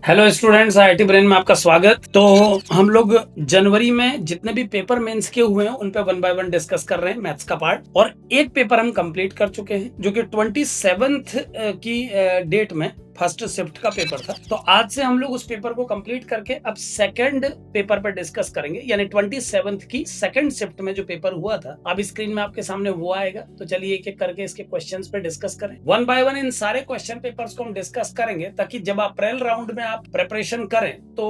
Hello students, IIT brain में आपका स्वागत। तो हम लोग जनवरी में जितने भी पेपर मेंस के हुए हैं उन पे वन बाय वन डिस्कस कर रहे हैं मैथ्स का पार्ट। और एक पेपर हम कंप्लीट कर चुके हैं जो कि 27th की डेट में फर्स्ट शिफ्ट का पेपर था। तो आज से हम लोग उस पेपर को कंप्लीट करके अब सेकंड पेपर पर डिस्कस करेंगे, यानी 27th की सेकंड शिफ्ट में जो पेपर हुआ था अब स्क्रीन में आपके सामने वो आएगा। तो चलिए एक एक करके इसके क्वेश्चंस पे डिस्कस करें। वन बाय वन इन सारे क्वेश्चन पेपर्स को हम डिस्कस करेंगे ताकि जब अप्रैल राउंड में आप प्रिपरेशन करें तो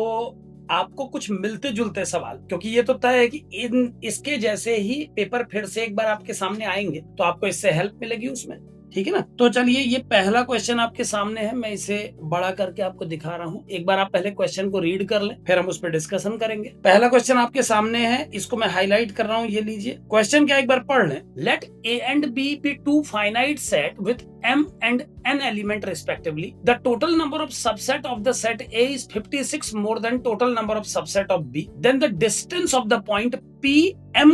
आपको कुछ मिलते जुलते सवाल, क्योंकि ये तो तय है कि इसके जैसे ही पेपर फिर से एक बार आपके सामने आएंगे तो आपको इससे हेल्प मिलेगी उसमें। ठीक है ना। तो चलिए ये पहला क्वेश्चन आपके सामने है, मैं इसे बड़ा करके आपको दिखा रहा हूँ। एक बार आप पहले क्वेश्चन को रीड कर लें, फिर हम उस पर डिस्कशन करेंगे। पहला क्वेश्चन आपके सामने है, इसको मैं हाईलाइट कर रहा हूँ, ये लीजिए। क्वेश्चन क्या एक बार पढ़ लें। Let A and B be two finite set with m and n element respectively. The total number of subset of the set A is 56 more than total number of subset of B. Then the distance of the point P m,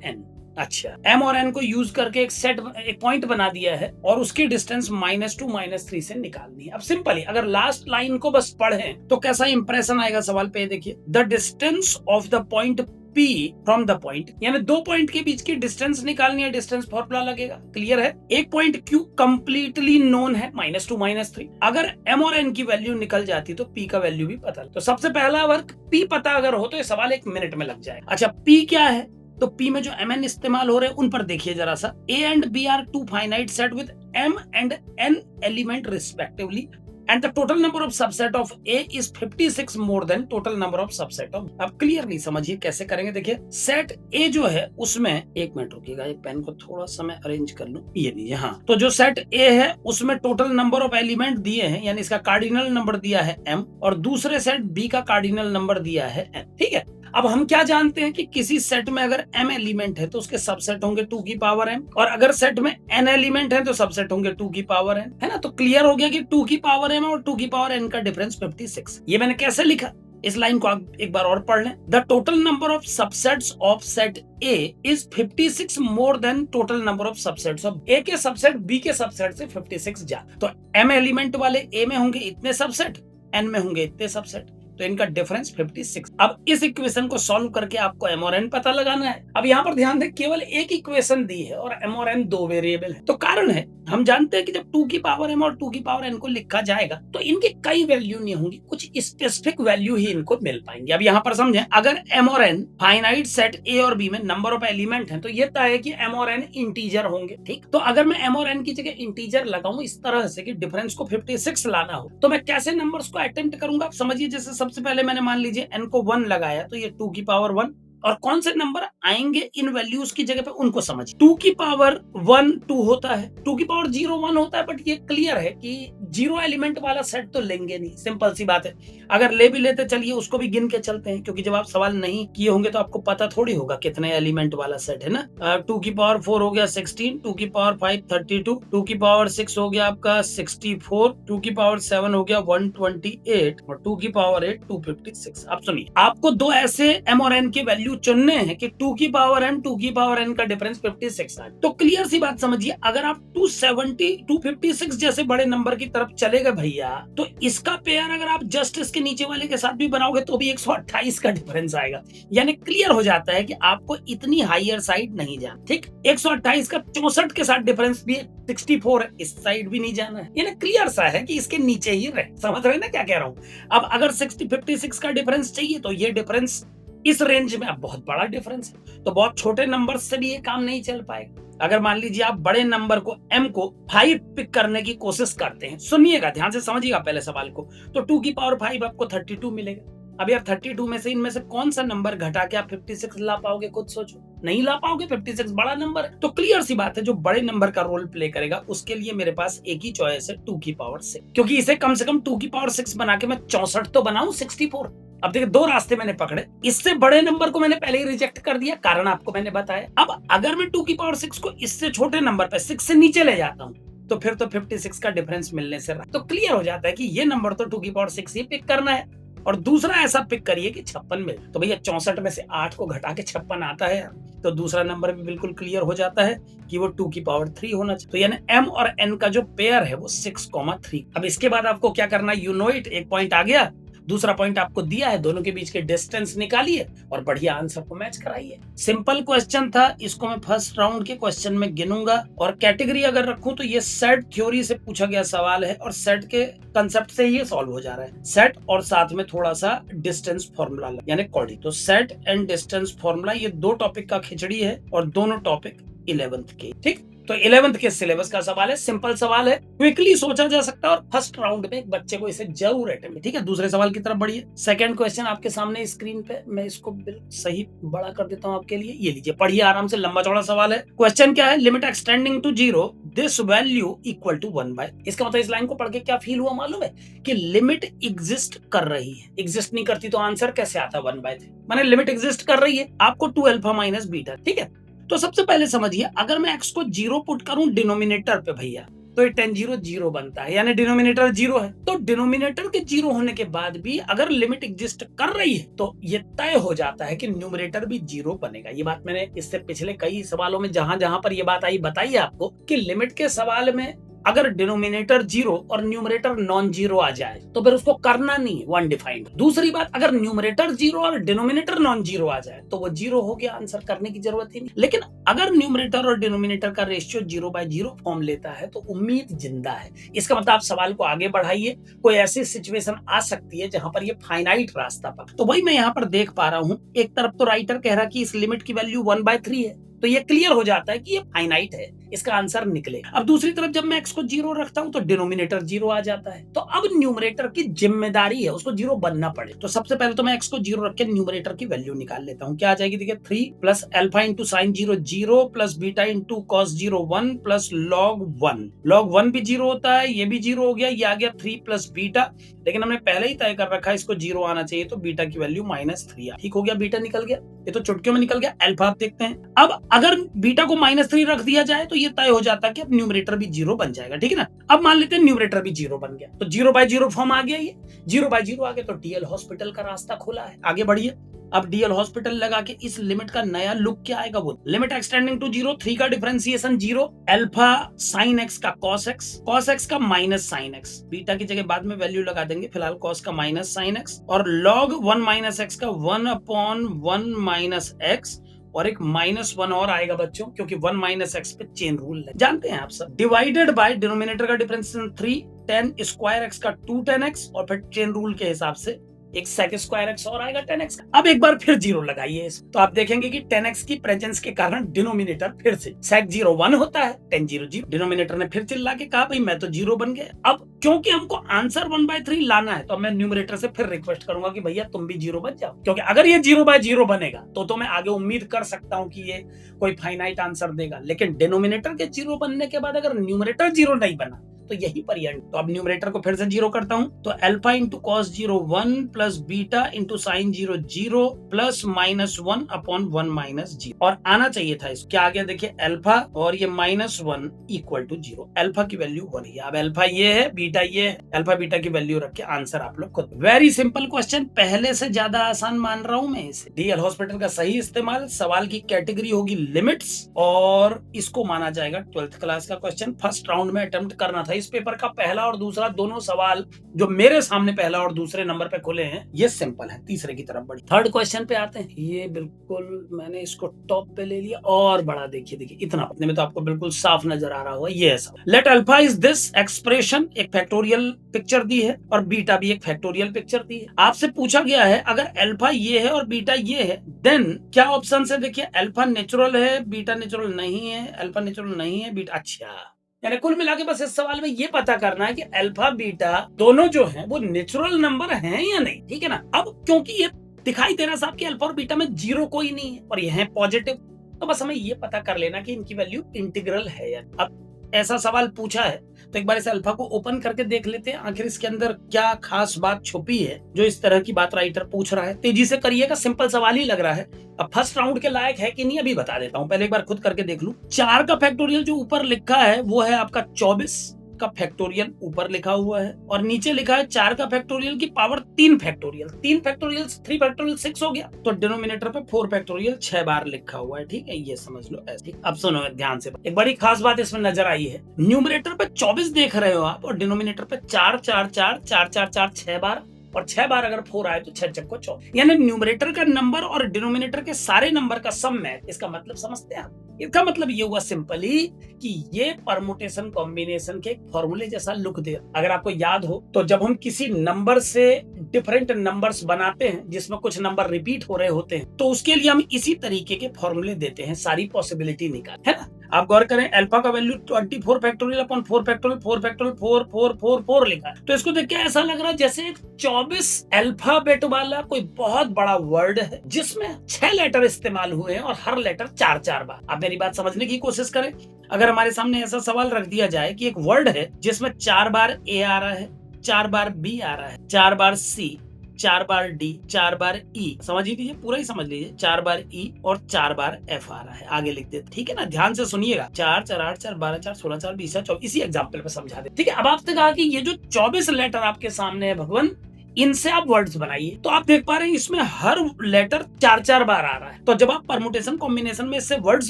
n. अच्छा, m और n को use करके एक point बना दिया है और उसकी डिस्टेंस -2 -3 से निकालनी है। अब सिंपल ही अगर लास्ट लाइन को बस पढ़ें तो कैसा इंप्रेशन आएगा सवाल पे, देखिए। The distance of the point P from the point, यानी दो पॉइंट के बीच की डिस्टेंस निकालनी है, डिस्टेंस फॉर्मूला लगेगा। क्लियर है। एक पॉइंट Q कंप्लीटली नोन है, -2 -3। अगर m और n की वैल्यू निकल जाती तो P का वैल्यू भी पता। तो सबसे पहला वर्क P पता अगर हो तो ये सवाल 1 मिनट में लग जाए। अच्छा, P क्या है? तो P में जो mn इस्तेमाल हो रहे हैं उन पर देखिए जरा सा। A and B are two finite set with m and n element respectively, and the total number of subset of A is 56 more than total number of subset of। अब क्लियरली समझिए कैसे करेंगे। देखिए सेट A जो है उसमें, एक minute रुकिएगा, एक पेन को थोड़ा सा मैं अरेंज कर लूं, ये लीजिए। हाँ, तो जो सेट A है उसमें टोटल नंबर ऑफ एलिमेंट दिए हैं, यानी इसका कार्डिनल नंबर दिया है m, और दूसरे सेट B का कार्डिनल नंबर दिया है n। ठीक है। अब हम क्या जानते हैं कि किसी सेट में अगर m एलिमेंट है तो उसके सबसेट होंगे 2 की पावर m, और अगर सेट में n एलिमेंट है तो सबसेट होंगे 2 की पावर n, है ना। तो क्लियर हो गया कि 2 की पावर m और 2 की पावर n का डिफरेंस 56। ये मैंने कैसे लिखा, इस लाइन को आप एक बार और पढ़ लें। The total number of subsets of set A is 56 more than total number of subsets of A के सबसेट B के सबसेट से 56 ज्यादा। तो m एलिमेंट वाले A में होंगे इतने सबसेट, n में होंगे इतने सबसेट, तो इनका डिफरेंस 56। अब इस इक्वेशन को सॉल्व करके आपको m और n पता लगाना है। अब यहाँ पर ध्यान दें, केवल एक इक्वेशन दी है और m और n दो वेरिएबल है। तो कारण है, हम जानते हैं कि जब 2 की पावर m और 2 की पावर n को लिखा जाएगा तो इनकी कई वैल्यू नहीं होंगी, कुछ स्पेसिफिक वैल्यू ही इनको मिल पाएंगे। अब यहाँ पर समझें, अगर m और n फाइनाइट सेट A और B में नंबर ऑफ एलिमेंट है तो ये तय है कि m और n इंटीजर होंगे। ठीक, तो अगर मैं m और n की जगह इंटीजर लगाऊं इस तरह से कि डिफरेंस को 56 लाना हो, तो मैं कैसे नंबर्स को अटेम्प्ट करूंगा? आप समझिए, जैसे सबसे पहले मैंने मान लीजिए n को 1 लगाया तो ये 2 की पावर 1, और कौन से नंबर आएंगे इन वैल्यूज की जगह पे उनको समझ। 2 की पावर 1 2 होता है, 2 की पावर 0 1 होता है, बट ये क्लियर है कि 0 एलिमेंट वाला सेट तो लेंगे नहीं, सिंपल सी बात है। अगर ले भी लेते चलिए उसको भी गिन के चलते हैं, क्योंकि जब आप सवाल नहीं किए होंगे तो आपको पता थोड़ी होगा कितने एलिमेंट वाला सेट है ना। 2 की पावर 4 हो गया 16, 2 की पावर 5 32, 2 की पावर 6 हो गया आपका 64, 2 की पावर 7 हो गया 128, और 2 की पावर 8 256। अब सुनिए, आपको दो ऐसे m और n के वैल्यू चुनने हैं कि 2 की पावर m 2 की पावर n का डिफरेंस 56 है। तो क्लियर सी बात समझिए, अगर आप 270 256 जैसे बड़े नंबर की तरफ चले गए भैया, तो इसका पेयर अगर आप जस्ट इसके नीचे वाले के साथ भी बनाओगे तो भी 128 का डिफरेंस आएगा। यानी क्लियर हो जाता है कि आपको इतनी हायर साइड नहीं जाना। ठीक, 128 का 64 के साथ डिफरेंस भी 64 है, इस साइड भी नहीं जाना है। यानी क्लियर सा है कि इसके नीचे ही रहे। समझ रहे ना क्या कह रहा हूं। अब अगर 56 का डिफरेंस चाहिए तो ये डिफरेंस इस रेंज में अब बहुत बड़ा डिफरेंस है, तो बहुत छोटे नंबर से भी ये काम नहीं चल पाएगा। अगर मान लीजिए आप बड़े नंबर को m को 5 पिक करने की कोशिश करते हैं, सुनिएगा ध्यान से, समझिएगा पहले सवाल को, तो 2 की पावर 5 आपको 32 मिलेगा। अब यार 32 में से इनमें से कौन सा नंबर घटा के आप 56 ला पाओगे? खुद सोचो, नहीं ला पाओगे। 56 बड़ा नंबर है, तो क्लियर सी बात है जो बड़े नंबर का रोल प्ले करेगा उसके लिए मेरे पास एक ही चॉइस है, 2 की पावर 6, क्योंकि इसे कम से कम 2 की पावर 6 बना के मैं 64 तो बनाऊं 64। अब देखिए दो रास्ते मैंने पकड़े, इससे बड़े नंबर को मैंने पहले ही रिजेक्ट कर दिया, कारण आपको मैंने बताया। अब अगर मैं 2 की पावर 6 को इससे छोटे नंबर पे 6 से नीचे ले जाता हूं तो फिर तो 56 का डिफरेंस मिलने से तो क्लियर हो जाता है कि ये नंबर तो 2 की पावर 6 ही पिक करना है, और दूसरा ऐसा पिक करिए कि 56 मिले। तो भैया 64 में से 8 को घटा के 56 आता है, तो दूसरा नंबर भी बिल्कुल क्लियर हो जाता है कि वो 2 की पावर 3 होना चाहिए। तो यानी m और n का जो पेयर है वो 6,3। अब इसके बाद आपको क्या करना है, यू नो इट, एक पॉइंट आ गया। दूसरा पॉइंट आपको दिया है, दोनों के बीच के डिस्टेंस निकालिए और बढ़िया आंसर को मैच कराइए। सिंपल क्वेश्चन था, इसको मैं फर्स्ट राउंड के क्वेश्चन में गिनूंगा और कैटेगरी अगर रखूं तो ये सेट थ्योरी से पूछा गया सवाल है और सेट के कंसेप्ट से ये सॉल्व हो जा रहा है। सेट और साथ में थोड़ा सा डिस्टेंस फॉर्मूला यानी कॉर्डी। तो सेट एंड डिस्टेंस फॉर्मूला ये दो टॉपिक का खिचड़ी है और दोनों टॉपिक 11th के। ठीक, तो 11th के सिलेबस का सवाल है, सिंपल सवाल है, क्विकली सोचा जा सकता है और फर्स्ट राउंड में एक बच्चे को इसे जरूर अटेम्प्ट। ठीक है, दूसरे सवाल की तरफ बढ़िए। सेकंड क्वेश्चन आपके सामने स्क्रीन पे, मैं इसको बिल्कुल सही बड़ा कर देता हूं आपके लिए, ये लीजिए पढ़िए आराम से, लंबा चौड़ा सवाल है। क्वेश्चन क्या है, limit extending to 0 this value equal to 1/। इसका मतलब इस लाइन को पढ़ के क्या फील हुआ मालूम है कि लिमिट एग्जिस्ट कर रही है। एग्जिस्ट नहीं करती तो आंसर कैसे आता 1/3, माने लिमिट एग्जिस्ट कर रही है, आपको 2 अल्फा माइनस बीटा। ठीक है, तो सबसे पहले समझिए, अगर मैं x को 0 पुट करूं डिनोमिनेटर पे भैया, तो ये tan 0 0 बनता है, यानी डिनोमिनेटर 0 है। तो डिनोमिनेटर के 0 होने के बाद भी अगर लिमिट एग्जिस्ट कर रही है तो ये तय हो जाता है कि न्यूमरेटर भी 0 बनेगा। ये बात मैंने इससे पिछले कई सवालों में जहां जहां पर ये बात आई बताई आपको कि लिमिट के सवाल में अगर डिनोमिनेटर 0 और न्यूमरेटर नॉन 0 आ जाए तो फिर उसको करना नहीं है, वो अनडिफाइंड। दूसरी बात, अगर न्यूमरेटर 0 और डिनोमिनेटर नॉन 0 आ जाए तो वो 0 हो गया, आंसर करने की जरूरत ही नहीं। लेकिन अगर न्यूमरेटर और डिनोमिनेटर का रेशियो 0/0 फॉर्म लेता है तो उम्मीद जिंदा है। इसका मतलब आप सवाल को आगे बढ़ाइए, कोई ऐसी सिचुएशन आ सकती है जहां पर ये फाइनाइट रास्ता पर। तो वही मैं यहाँ पर देख पा रहा हूँ, एक तरफ तो राइटर कह रहा कि इस लिमिट की वैल्यू 1/3 है, तो ये क्लियर हो जाता है कि ये फाइनाइट है, इसका आंसर निकले। अब दूसरी तरफ जब मैं x को 0 रखता हूं तो डिनोमिनेटर 0 आ जाता है, तो अब न्यूमरेटर की जिम्मेदारी है उसको 0 बनना पड़े। तो सबसे पहले तो मैं x को 0 रख के न्यूमरेटर की वैल्यू निकाल लेता हूं। क्या आ जाएगी, देखिए 3 plus alpha into sine 0 0 plus beta into cos 0 1 plus log 1। Log 1 भी 0 होता है, ये भी 0 हो गया, ये आ गया 3 प्लस बीटा, लेकिन हमने पहले ही तय कर रखा है इसको 0 आना चाहिए, तो बीटा की वैल्यू -3। ठीक हो गया, बीटा निकल गया, ये तो चुटकियों में निकल गया। अल्फा आप देखते हैं, अब अगर बीटा को -3 रख दिया जाए तो ये तय हो जाता है कि अब न्यूमरेटर भी 0 बन जाएगा। ठीक है ना, अब मान लेते हैं न्यूमरेटर भी 0 बन गया, तो 0/0 फॉर्म आ गया, ये 0/0 आ गया तो डीएल हॉस्पिटल का रास्ता खुला है। आगे बढ़िए, अब डीएल हॉस्पिटल लगा के इस लिमिट का नया लुक क्या आएगा, वो लिमिट एक्सटेंडिंग टू 0, 3 का डिफरेंशिएशन 0, अल्फा साइन x का cos x का माइनस साइन x, बीटा की जगह बाद में वैल्यू लगा देंगे, फिलहाल cos का माइनस साइन x, और log 1 - x का 1/1 - x, और एक -1 और आएगा बच्चों, क्योंकि 1 - x पे चेन रूल है, जानते हैं आप सब, डिवाइडेड बाय डिनोमिनेटर का डिफरेंशिएशन 3, tan स्क्वायर x का 2 tan x, और फिर चेन रूल के हिसाब से एक sec स्क्वायर x और आएगा 10x। अब एक बार फिर 0 लगाइए, तो आप देखेंगे कि 10x की प्रेजेंस के कारण डिनोमिनेटर फिर से sec 0 1 होता है, tan 0 0। डिनोमिनेटर ने फिर चिल्ला के कहा भाई मैं तो 0 बन गया। अब क्योंकि हमको आंसर 1/3 लाना है तो मैं न्यूमरेटर से फिर रिक्वेस्ट करूंगा कि भैया तुम भी 0 बन जाओ, क्योंकि अगर ये 0/0 बनेगा तो मैं आगे उम्मीद कर सकता हूं कि ये कोई फाइनाइट आंसर देगा। लेकिन डिनोमिनेटर के 0 बनने के बाद अगर न्यूमरेटर 0 नहीं बना तो यही पर एंड। तो अब न्यूमरेटर को फिर से 0 करता हूं, तो alpha into cos 0 1 plus beta into sine 0 0 plus -1/1 - 0, और आना चाहिए था इसको, क्या आ गया देखिए अल्फा और ये -1 इक्वल टू 0। अल्फा की वैल्यू 1 है, अब अल्फा ये है, बीटा ये है, अल्फा बीटा की वैल्यू रख के आंसर आप लोग खुद। वेरी सिंपल क्वेश्चन, पहले से ज्यादा आसान मान रहा हूं मैं इसे। डीएल हॉस्पिटल का सही इस्तेमाल, सवाल की कैटेगरी होगी लिमिट्स, और इसको माना जाएगा 12th क्लास का क्वेश्चन। फर्स्ट राउंड में अटेम्प्ट करना था। इस पेपर का पहला और दूसरा दोनों सवाल जो मेरे सामने पहला और दूसरे नंबर पे खुले हैं ये सिंपल है, तीसरे की तरफ बढ़ी। थर्ड क्वेश्चन पे आते हैं, ये बिल्कुल मैंने इसको टॉप पे ले लिया और बड़ा, देखिए इतना अपने में तो आपको बिल्कुल साफ नजर आ रहा होगा। ये ऐसा, let alpha is this expression, एक फैक्टोरियल पिक्चर दी है और बीटा भी एक फैक्टोरियल पिक्चर दी है। आपसे पूछा गया है अगर अल्फा ये है और बीटा ये है देन क्या ऑप्शन है, देखिए अल्फा नेचुरल है, बीटा नेचुरल नहीं है, अल्फा नेचुरल नहीं है, बीटा। अच्छा, यानी कुल मिला के बस इस सवाल में ये पता करना है कि अल्फा बीटा दोनों जो हैं वो नेचुरल नंबर हैं या नहीं। ठीक है ना, अब क्योंकि ये दिखाई दे रहा साहब कि अल्फा और बीटा में 0 कोई नहीं है और ये है पॉजिटिव, तो बस हमें ये पता कर लेना कि इनकी वैल्यू इंटीग्रल है या। अब ऐसा सवाल पूछा है तो एक बार इस अल्फा को ओपन करके देख लेते हैं, आखिर इसके अंदर क्या खास बात छुपी है जो इस तरह की बात राइटर पूछ रहा है। तेजी से करिएगा, सिंपल सवाल ही लग रहा है। अब फर्स्ट राउंड के लायक है कि नहीं अभी बता देता हूं, पहले एक बार खुद करके देख लूं। 4 का फैक्टोरियल जो ऊपर लिखा है वो है आपका 24 का फैक्टोरियल ऊपर लिखा हुआ है, और नीचे लिखा है 4 का फैक्टोरियल की पावर 3 फैक्टोरियल, 3 फैक्टोरियल 3 फैक्टोरियल 6 हो गया, तो डिनोमिनेटर पे 4 फैक्टोरियल 6 बार लिखा हुआ है। ठीक है, ये समझ लो ऐसे। अब सुनो ध्यान से, एक बड़ी खास बात इसमें नजर आई है, न्यूमरेटर पे 24 देख रहे हो आप और डिनोमिनेटर पे 4 4 4 4 4 4 6 बार, और 6 बार अगर 4 आए तो 6 चक्को 24, यानी न्यूमरेटर का नंबर और डिनोमिनेटर के सारे नंबर का सम है। इसका मतलब समझते हैं आप? इसका मतलब ये हुआ सिंपली कि ये परमुटेशन कॉम्बिनेशन के फॉर्मूले जैसा लुक दे। अगर आपको याद हो तो जब हम किसी नंबर से डिफरेंट नंबर्स बनाते हैं जिसमें कुछ नंबर रिपीट हो रहे होते हैं, तो उसके लिए हम इसी तरीके के फॉर्मूले देते हैं, सारी पॉसिबिलिटी निकाल, है ना। आप गौर करें, अल्फा का value 24 factorial upon 4 factorial 4 factorial 4 4 4 4 लिखा है। तो इसको देख के ऐसा लग रहा है जैसे 24 अल्फाबेट वाला कोई बहुत बड़ा वर्ड है जिसमें 6 लेटर इस्तेमाल हुए हैं और हर लेटर 4-4 बार। आप मेरी बात समझने की कोशिश करें। अगर हमारे सामने ऐसा सवाल रख दिया जाए कि एक वर्ड है जिसमें 4 बार ए आ रहा है, 4 बार बी आ रहा है, 4 बार सी, 4 बार डी, 4 बार ई, समझ लीजिए, पूरा ही समझ लीजिए, 4 बार ई और 4 बार एफ आ रहा है, आगे लिख देते, ठीक है ना। ध्यान से सुनिएगा, 4 4 8 4 12 4 16 4 20 24, इसी एग्जाम्पल पे समझा दे, ठीक है। अब आपसे कहा कि ये जो 24 लेटर आपके सामने है भगवान, इनसे आप वर्ड्स बनाइए। तो आप देख पा रहे हैं इसमें हर लेटर 4-4 बार आ रहा है। तो जब आप परमुटेशन कॉम्बिनेशन में इससे वर्ड्स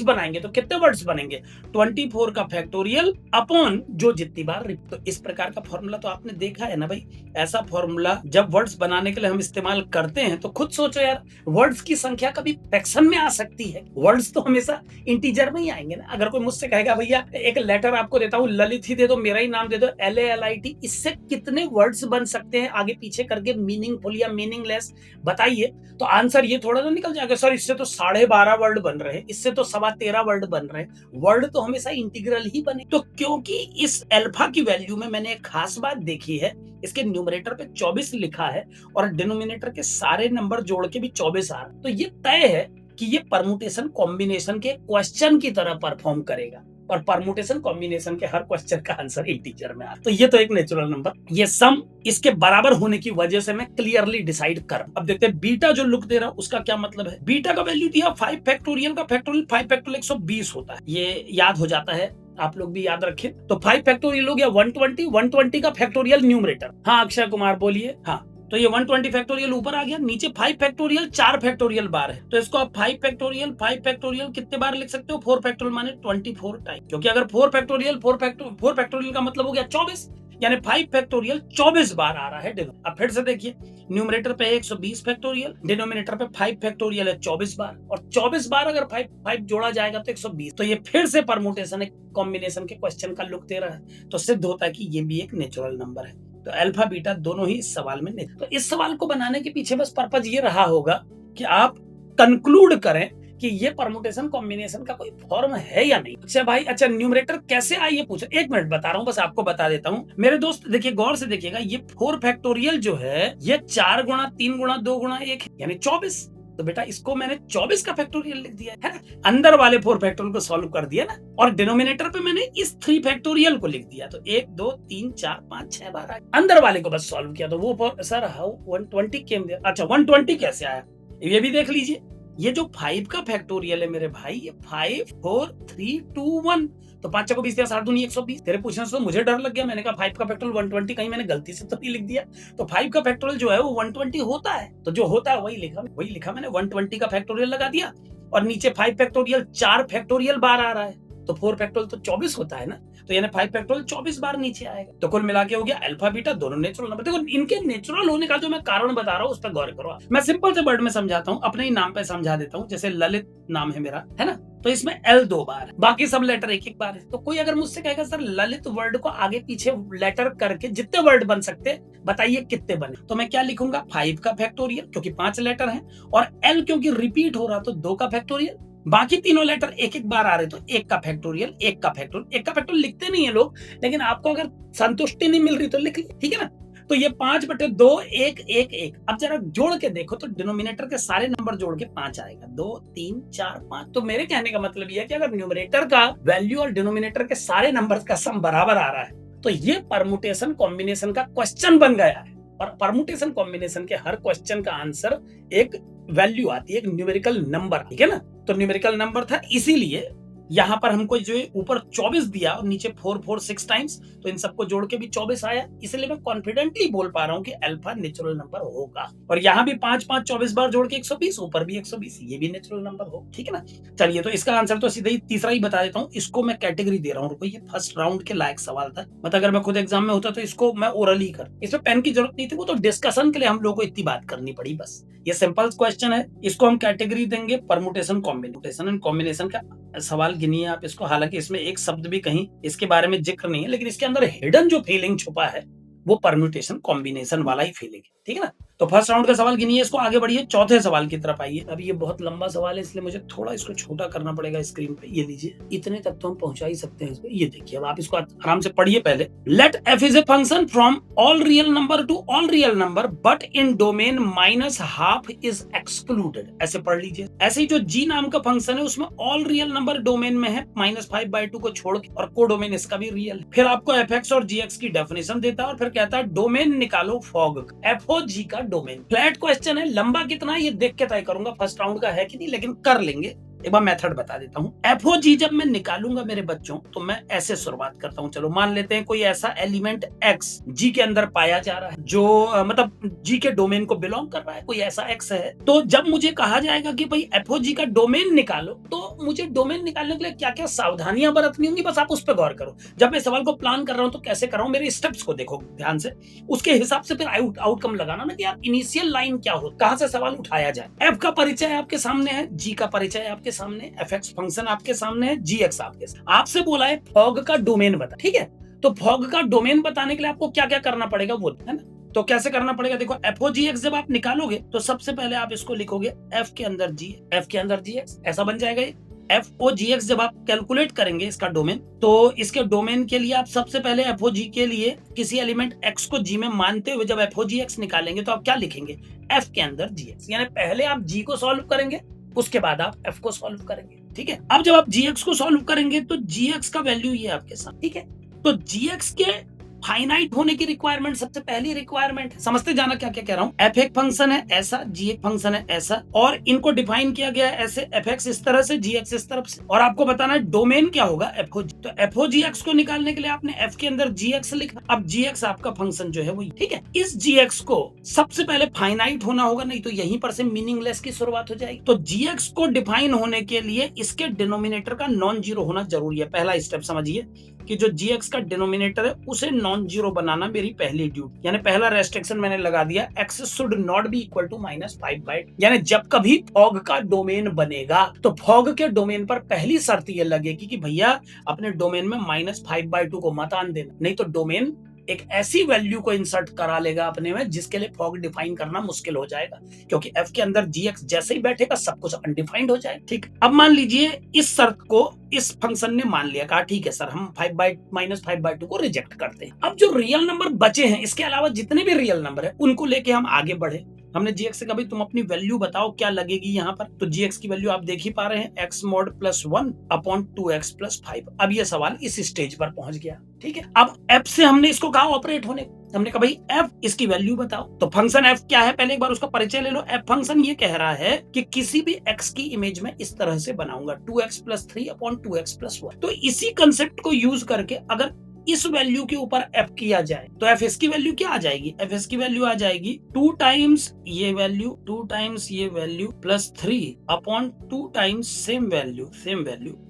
बनाएंगे तो कितने वर्ड्स बनेंगे? 24 का फैक्टोरियल अपॉन जो जितनी बार। तो इस प्रकार का फॉर्मूला तो आपने देखा है ना भाई। ऐसा फॉर्मूला जब वर्ड्स बनाने के लिए हम इस्तेमाल करते हैं तो खुद सोचो यार, वर्ड्स की संख्या कभी फ्रैक्शन में आ सकती है? वर्ड्स तो हमेशा इंटीजर में ही आएंगे ना। अगर कोई मुझसे कहेगा भैया एक लेटर आपको देता हूँ, ललित ही दे दो, मेरा ही नाम दे दो, LALIT, इससे कितने वर्ड्स बन सकते हैं आगे पीछे करके, मीनिंगफुल या मीनिंगलेस, बताइए। तो आंसर ये थोड़ा ना निकल जाएगा, सर इससे तो 12.5 वर्ड बन रहे हैं, इससे तो 13.25 वर्ड बन रहे हैं। वर्ड तो हमेशा इंटीग्रल ही बने। तो क्योंकि इस अल्फा की वैल्यू में मैंने एक खास बात देखी है, इसके न्यूमरेटर पे 24 लिखा है और डिनोमिनेटर के सारे नंबर जोड़ के भी 24 आ रहा, तो ये तय है कि ये परमुटेशन कॉम्बिनेशन के क्वेश्चन की तरह परफॉर्म करेगा और परमुटेशन कॉम्बिनेशन के हर क्वेश्चन का आंसर इंटीजर में आ। तो ये तो एक नेचुरल नंबर, ये सम इसके बराबर होने की वजह से मैं क्लियरली डिसाइड कर। अब देखते हैं बीटा जो लुक दे रहा है उसका क्या मतलब है। बीटा का वैल्यू दिया 5 फैक्टोरियल का फैक्टोरियल 5 फैक्टोरियल 120 होता है, ये याद हो जाता है, आप लोग भी याद रखें। तो 5 फैक्टोरियल हो गया 120, 120 का फैक्टोरियल न्यूमरेटर। हाँ अक्षय कुमार बोलिए। हाँ तो ये 120 फैक्टोरियल ऊपर आ गया, नीचे 5 फैक्टोरियल 4 फैक्टोरियल बार है, तो इसको आप 5 फैक्टोरियल कितने बार लिख सकते हो? 4 फैक्टोरियल माने 24 टाइम, क्योंकि अगर 4 फैक्टोरियल का मतलब हो गया 24, यानी 5 फैक्टोरियल 24 बार आ रहा है। अब फिर से देखिए, न्यूमरेटर पे 120 फैक्टोरियल, डिनोमिनेटर पे 5 फैक्टोरियल है 24 बार, और 24 बार अगर 5 जोड़ा जाएगा तो 120। तो ये फिर से परमुटेशन एक कॉम्बिनेशन के क्वेश्चन का लुक दे रहा है, तो सिद्ध होता है कि ये भी एक नेचुरल नंबर है। तो अल्फा बीटा दोनों ही इस सवाल में नहीं। तो इस सवाल को बनाने के पीछे बस पर्पज ये रहा होगा कि आप कंक्लूड करें कि ये परमुटेशन कॉम्बिनेशन का कोई फॉर्म है या नहीं। अच्छा भाई, अच्छा न्यूमरेटर कैसे आए ये पूछो, 1 मिनट बता रहा हूँ, बस आपको बता देता हूँ मेरे दोस्त। देखिए गौर से देखिएगा, ये 4 फैक्टोरियल जो है ये 4 गुणा 3 गुणा 2 गुणा 1 यानी 24। तो बेटा इसको मैंने 24 का फैक्टोरियल लिख दिया है, अंदर वाले 4 फैक्टोरियल को सॉल्व कर दिया ना, और डिनोमिनेटर पे मैंने इस 3 फैक्टोरियल को लिख दिया। तो 1 2 3 4 5 6 बार आया, अंदर वाले को बस सॉल्व किया। तो वो सर हाउ 120 केम दिया। अच्छा 120 कैसे आया ये भी देख लीजिए। ये जो 5 का फैक्टोरियल है मेरे भाई, ये 5 4 3 2 1, तो 5 को 20 7 दूनी 120। तेरे पूछने से तो मुझे डर लग गया, मैंने कहा 5 का फैक्टोरियल 120 कहीं मैंने गलती से तो नहीं लिख दिया। तो 5 का फैक्टोरियल जो है वो 120 होता है, तो जो होता है वही लिखा मैंने, 120 का फैक्टोरियल लगा दिया, और नीचे 5 फैक्टोरियल 4 फैक्टोरियल बार आ रहा है, तो 4 फैक्टोरियल तो 24 होता है ना, तो यानी 5 फैक्टोरियल 24 बार नीचे आएगा। तो कुल मिला के हो गया अल्फा बीटा दोनों नेचुरल नंबर। देखो इनके नेचुरल होने का जो मैं कारण बता रहा हूँ उस पर गौर करो। मैं सिंपल से वर्ड में समझाता हूँ, अपने ही नाम पे समझा देता हूँ। जैसे ललित नाम है मेरा, है ना, तो इसमें L 2 बार है, बाकी सब लेटर एक एक बार है। तो कोई अगर मुझसे कहेगा सर ललित वर्ड को आगे पीछे लेटर करके जितने वर्ड बन सकते बताइए कितने बने, तो मैं क्या लिखूंगा? 5 का फैक्टोरियल क्योंकि 5 लेटर हैं, और L क्योंकि रिपीट हो रहा तो 2 का फैक्टोरियल, बाकी तीनों लेटर एक एक बार आ रहे तो 1 का फैक्टोरियल 1 का फैक्टोरियल। 1 का फैक्टोरियल लिखते नहीं है लोग, लेकिन आपको अगर संतुष्टि नहीं मिल रही तो लिख लीजिए, ठीक है ना। तो ये 5/2 1 1 1। अब जरा जोड़ के देखो तो डिनोमिनेटर के सारे नंबर जोड़ के 5 आएगा, 2 3 4 5। तो मेरे कहने का मतलब ये है कि अगर न्यूमरेटर का वैल्यू और डिनोमिनेटर के सारे नंबर का सम बराबर आ रहा है तो ये परमुटेशन कॉम्बिनेशन का क्वेश्चन बन गया है। और परमुटेशन कॉम्बिनेशन के हर क्वेश्चन का आंसर एक वैल्यू आती है, एक न्यूमेरिकल नंबर, ठीक है ना। तो न्यूमेरिकल नंबर था, इसीलिए यहाँ पर हमको जो है ऊपर 24 दिया और नीचे 4 4 6 टाइम्स, तो इन सबको जोड़ के भी 24 आया, इसलिए मैं कॉन्फिडेंटली बोल पा रहा हूँ कि अल्फा नेचुरल नंबर होगा। और यहाँ भी 5 5 24 बार जोड़ के 120, ऊपर भी 120, ये भी नेचुरल नंबर हो, ठीक है ना। चलिए, तो इसका आंसर तो सीधा ही तीसरा ही बता देता हूँ, इसको मैं कैटेगरी दे रहा हूँ। रुको, ये फर्स्ट राउंड के लायक सवाल था, मतलब अगर मैं खुद एग्जाम में होता तो इसको मैं ओरल ही कर, इसमें पेन की जरूरत नहीं थी, वो तो डिस्कशन के लिए हम लोग को इतनी बात करनी पड़ी बस। ये सिंपल क्वेश्चन है, इसको हम कैटेगरी देंगे परमुटेशन कॉम्बिनेशन एंड कॉम्बिनेशन का सवाल गिनिए आप इसको। हालांकि इसमें एक शब्द भी कहीं इसके बारे में जिक्र नहीं है, लेकिन इसके अंदर हिडन जो फीलिंग छुपा है वो परम्यूटेशन कॉम्बिनेशन वाला ही फीलिंग है, ठीक है ना। तो फर्स्ट राउंड का सवाल गिनिए, इसको आगे बढ़िए, चौथे सवाल की तरफ आइए। अब ये बहुत लंबा सवाल है, इसलिए मुझे थोड़ा इसको छोटा करना पड़ेगा स्क्रीन पे। ये लीजिए, इतने तक तो हम पहुंचा ही सकते हैं इसको। ये देखिए, अब आप इसको आराम से पढ़िए पहले। Let f is a function from all real number to all real number but in domain minus half is excluded. ऐसे पढ़ लीजिए। ऐसे ही जो जी नाम का फंक्शन है उसमें ऑल रियल नंबर डोमेन में है, -5/2 को छोड़ के, और को डोमेन इसका भी रियल है। फिर आपको एफ एक्स और जी एक्स की डेफिनेशन देता है और फिर कहता है डोमेन निकालो फॉग, एफओजी का डोमेन। फ्लैट क्वेश्चन है, लंबा कितना है ये देख के तय करूंगा फर्स्ट राउंड का है कि नहीं, लेकिन कर लेंगे। एक बार मेथड बता देता हूँ। एफओजी जब मैं निकालूंगा मेरे बच्चों, तो मैं ऐसे शुरुआत करता हूँ। चलो मान लेते हैं कोई ऐसा एलिमेंट एक्स जी के अंदर पाया जा रहा है जो मतलब जी के डोमेन को बिलोंग कर रहा है, कोई ऐसा एक्स है। तो जब मुझे कहा जाएगा कि भाई एफओजी का डोमेन निकालो, तो मुझे डोमेन निकालने के लिए क्या क्या सावधानियां बरतनी होंगी, बस आप उस पर गौर करो। जब मैं सवाल को प्लान कर रहा हूँ तो कैसे कर रहा हूँ, मेरे स्टेप्स को देखो ध्यान से, उसके हिसाब से फिर आउटकम लगाना ना कि यार इनिशियल लाइन क्या हो, कहां से सवाल उठाया जाए। एफ का परिचय आपके सामने है, जी का परिचय आपके सामने, एफ एक्स फंक्शन आपके सामने है, जी एक्स आपके सामने। आपसे बोला है फॉग का डोमेन बता, ठीक है। तो फॉग का डोमेन बताने के लिए आपको क्या क्या करना पड़ेगा वो, है ना। तो कैसे करना पड़ेगा, देखो एफओजी एक्स जब आप निकालोगे तो सबसे पहले आप इसको लिखोगे एफ के अंदर जी, एफ के अंदर जी एक्स, ऐसा बन जाएगा ये। एफ ओ जी एक्स जब आप कैलकुलेट करेंगे इसका डोमेन, तो इसके डोमेन के लिए आप सबसे पहले एफ ओ जी के लिए किसी एलिमेंट एक्स को जी में मानते हुए जब एफ ओ जी एक्स निकालेंगे तो आप क्या लिखेंगे, एफ के अंदर जी एक्स। यानी पहले आप जी को सॉल्व करेंगे, उसके बाद आप एफ को सॉल्व करेंगे, ठीक है। अब जब आप जी एक्स को सॉल्व करेंगे तो जी एक्स का वैल्यू ये आपके साथ, ठीक है। तो जी एक्स के फाइनाइट होने की रिक्वायरमेंट सबसे पहली रिक्वायरमेंट है, समझते जाना क्या क्या कह रहा हूं। एफ एक फंक्शन है ऐसा, जी एक फंक्शन है ऐसा, और इनको डिफाइन किया गया है ऐसे, एफ एक्स इस तरह से, जी एक्स इस तरफ से, और आपको बताना है डोमेन क्या होगा, एफ ओ जी। तो एफ ओ जी एक्स को निकालने के लिए आपने एफ के अंदर जी एक्स लिखा। अब जी एक्स आपका फंक्शन जो है वो, ठीक है। इस जी एक्स को सबसे पहले फाइनाइट होना होगा, नहीं तो यहीं पर से मीनिंगलेस की शुरुआत हो जाएगी। तो जी एक्स को डिफाइन होने के लिए इसके डिनोमिनेटर का नॉन जीरो होना जरूरी है। पहला स्टेप समझिए कि जो जी एक्स का डिनोमिनेटर है उसे नॉन जीरो बनाना मेरी पहली ड्यूटी, यानी पहला रेस्ट्रिक्शन मैंने लगा दिया, x should not be equal to -5/2। यानी जब कभी फॉग का डोमेन बनेगा तो फॉग के डोमेन पर पहली शर्त ये लगेगी कि भैया अपने डोमेन में -5/2 को मत आन देना, नहीं तो डोमेन एक ऐसी वैल्यू को इंसर्ट करा लेगा अपने में जिसके लिए फॉग डिफाइन करना मुश्किल हो जाएगा, क्योंकि एफ के अंदर जी एक्स जैसे ही बैठेगा सब कुछ अनडिफाइंड हो जाएगा, ठीक। अब मान लीजिए इस शर्त को इस फंक्शन ने मान लिया, कहा ठीक है सर हम -5/2 को रिजेक्ट करते हैं। अब जो रियल नंबर बचे हैं, इसके अलावा जितने भी रियल नंबर है उनको लेके हम आगे बढ़े। हमने जी एक्स से कहा तुम अपनी वैल्यू बताओ क्या लगेगी यहाँ पर, तो जी एक्स की वैल्यू आप देख ही पा रहे हैं, एक्स मॉड +1 अपॉन 2x + 5। अब ये सवाल इस स्टेज पर पहुंच गया, ठीक है। अब एफ से हमने इसको कहा ऑपरेट होने, हमने कहा भाई एफ इसकी वैल्यू बताओ। तो फंक्शन एफ क्या है, पहले एक बार उसका परिचय ले लो। एफ फंक्शन ये कह रहा है कि किसी भी एक्स की इमेज में इस तरह से बनाऊंगा 2x + 3 अपॉन 2x + 1। तो इसी कंसेप्ट को यूज करके अगर इस वैल्यू के ऊपर एफ किया जाए तो एफ एस की वैल्यू क्या आ जाएगी, एफ एस की वैल्यू आ जाएगी 2 टाइम्स ये वैल्यू, 2 टाइम्स ये value +3 upon 2 times same value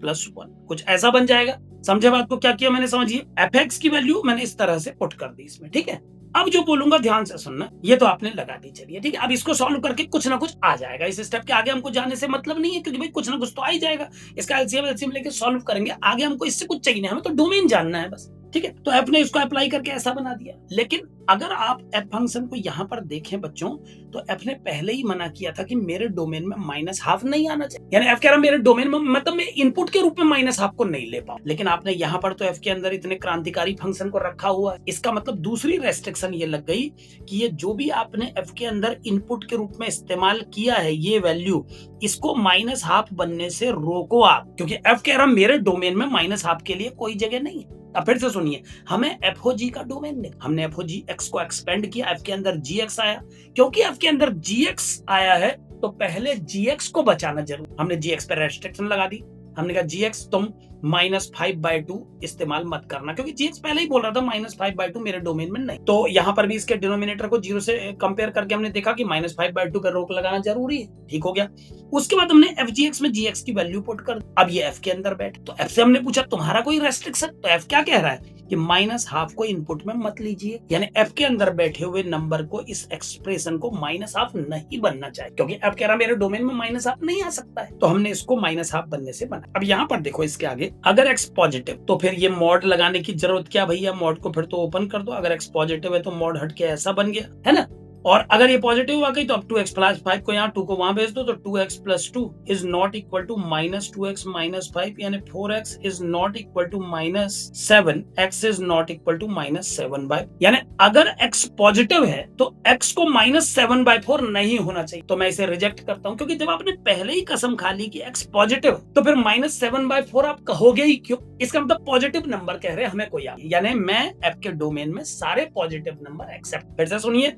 +1, कुछ ऐसा बन जाएगा। समझे बात को, क्या किया मैंने, समझिए। एफ एक्स की वैल्यू मैंने इस तरह से पुट कर दी इसमें, ठीक है। अब जो बोलूंगा ध्यान से सुनना, ये तो आपने लगा दी, चलिए ठीक है। अब इसको सॉल्व करके कुछ ना कुछ आ जाएगा, इस स्टेप के आगे हमको जाने से मतलब नहीं है, क्योंकि भाई कुछ ना कुछ तो आ ही जाएगा। इसका एलसीएम लेके सॉल्व करेंगे, आगे हमको इससे कुछ चाहिए नहीं, हमें तो डोमेन जानना है बस, ठीक है। तो एफ ने इसको अप्लाई करके ऐसा बना दिया। लेकिन अगर आप एफ फंक्शन को यहां पर देखें बच्चों, तो एफ ने पहले ही मना किया था कि मेरे डोमेन में -12 नहीं आना चाहिए, यानी एफ कह रहा मेरे डोमेन में मतलब मैं इनपुट के रूप में -12 को नहीं ले पाऊं। लेकिन आपने यहां पर तो एफ के अंदर इतने क्रांतिकारी फंक्शन को रखा हुआ है, इसका मतलब दूसरी रेस्ट्रिक्शन ये लग गई कि ये जो भी आपने एफ के अंदर इनपुट के रूप में इस्तेमाल किया है ये वैल्यू, इसको -12 बनने से रोको आप, क्योंकि एफ कह रहा मेरे डोमेन में -12 के लिए कोई जगह नहीं है। अब फिर से सुनिए, हमें एफ ओ जी का डोमेन नहीं, हमने एफ ओ जी एक्स को एक्सपेंड किया, एफ के अंदर जी एक्स आया, क्योंकि एफ के अंदर जी एक्स आया है तो पहले जी एक्स को बचाना जरूर, हमने जी एक्स पे रेस्ट्रिक्शन लगा दी। हमने कहा gx तुम -5/2 इस्तेमाल मत करना, क्योंकि gx पहले ही बोल रहा था -5/2 मेरे डोमेन में नहीं। तो यहाँ पर भी इसके डिनोमिनेटर को 0 से कंपेयर करके हमने देखा कि -5/2 पे रोक लगाना जरूरी है, ठीक हो गया। उसके बाद हमने fgx में gx की वैल्यू पुट कर, अब ये f के अंदर बैठ, तो f से हमने पूछा तुम्हारा कोई रेस्ट्रिक्शन, तो f क्या कह रहा है कि -12 को इनपुट में मत लीजिए, यानी f के अंदर बैठे हुए नंबर को इस एक्सप्रेशन को -12 नहीं बनना चाहिए, क्योंकि f कह रहा मेरे डोमेन में -12 नहीं आ सकता है, तो हमने इसको -12 बनने से बना। अब यहाँ पर देखो इसके आगे, अगर x पॉजिटिव तो फिर ये मॉड लगाने की जरूरत क्या भैया, मॉड को फिर तो ओपन कर दो, अगर x पॉजिटिव है तो मॉड हट के ऐसा बन गया है ना। और अगर ये पॉजिटिव आ गई तो अब 2x + 5 को यहाँ 2 को वहां भेज दो, तो 2x + 2 is not equal to -2x - 5, यानी 4x is not equal to -7, x is not equal to -7/, यानी अगर x पॉजिटिव है तो x को -7/4 नहीं होना चाहिए, तो मैं इसे रिजेक्ट करता हूं, क्योंकि जब आपने पहले ही कसम खा ली कि x पॉजिटिव तो फिर -7/4 आप कहोगे ही क्यों, इसका मतलब पॉजिटिव नंबर कह रहे हैं हमें कोई, यानी मैं f के डोमेन में सारे पॉजिटिव नंबर एक्सेप्ट। फिर से सुनिए,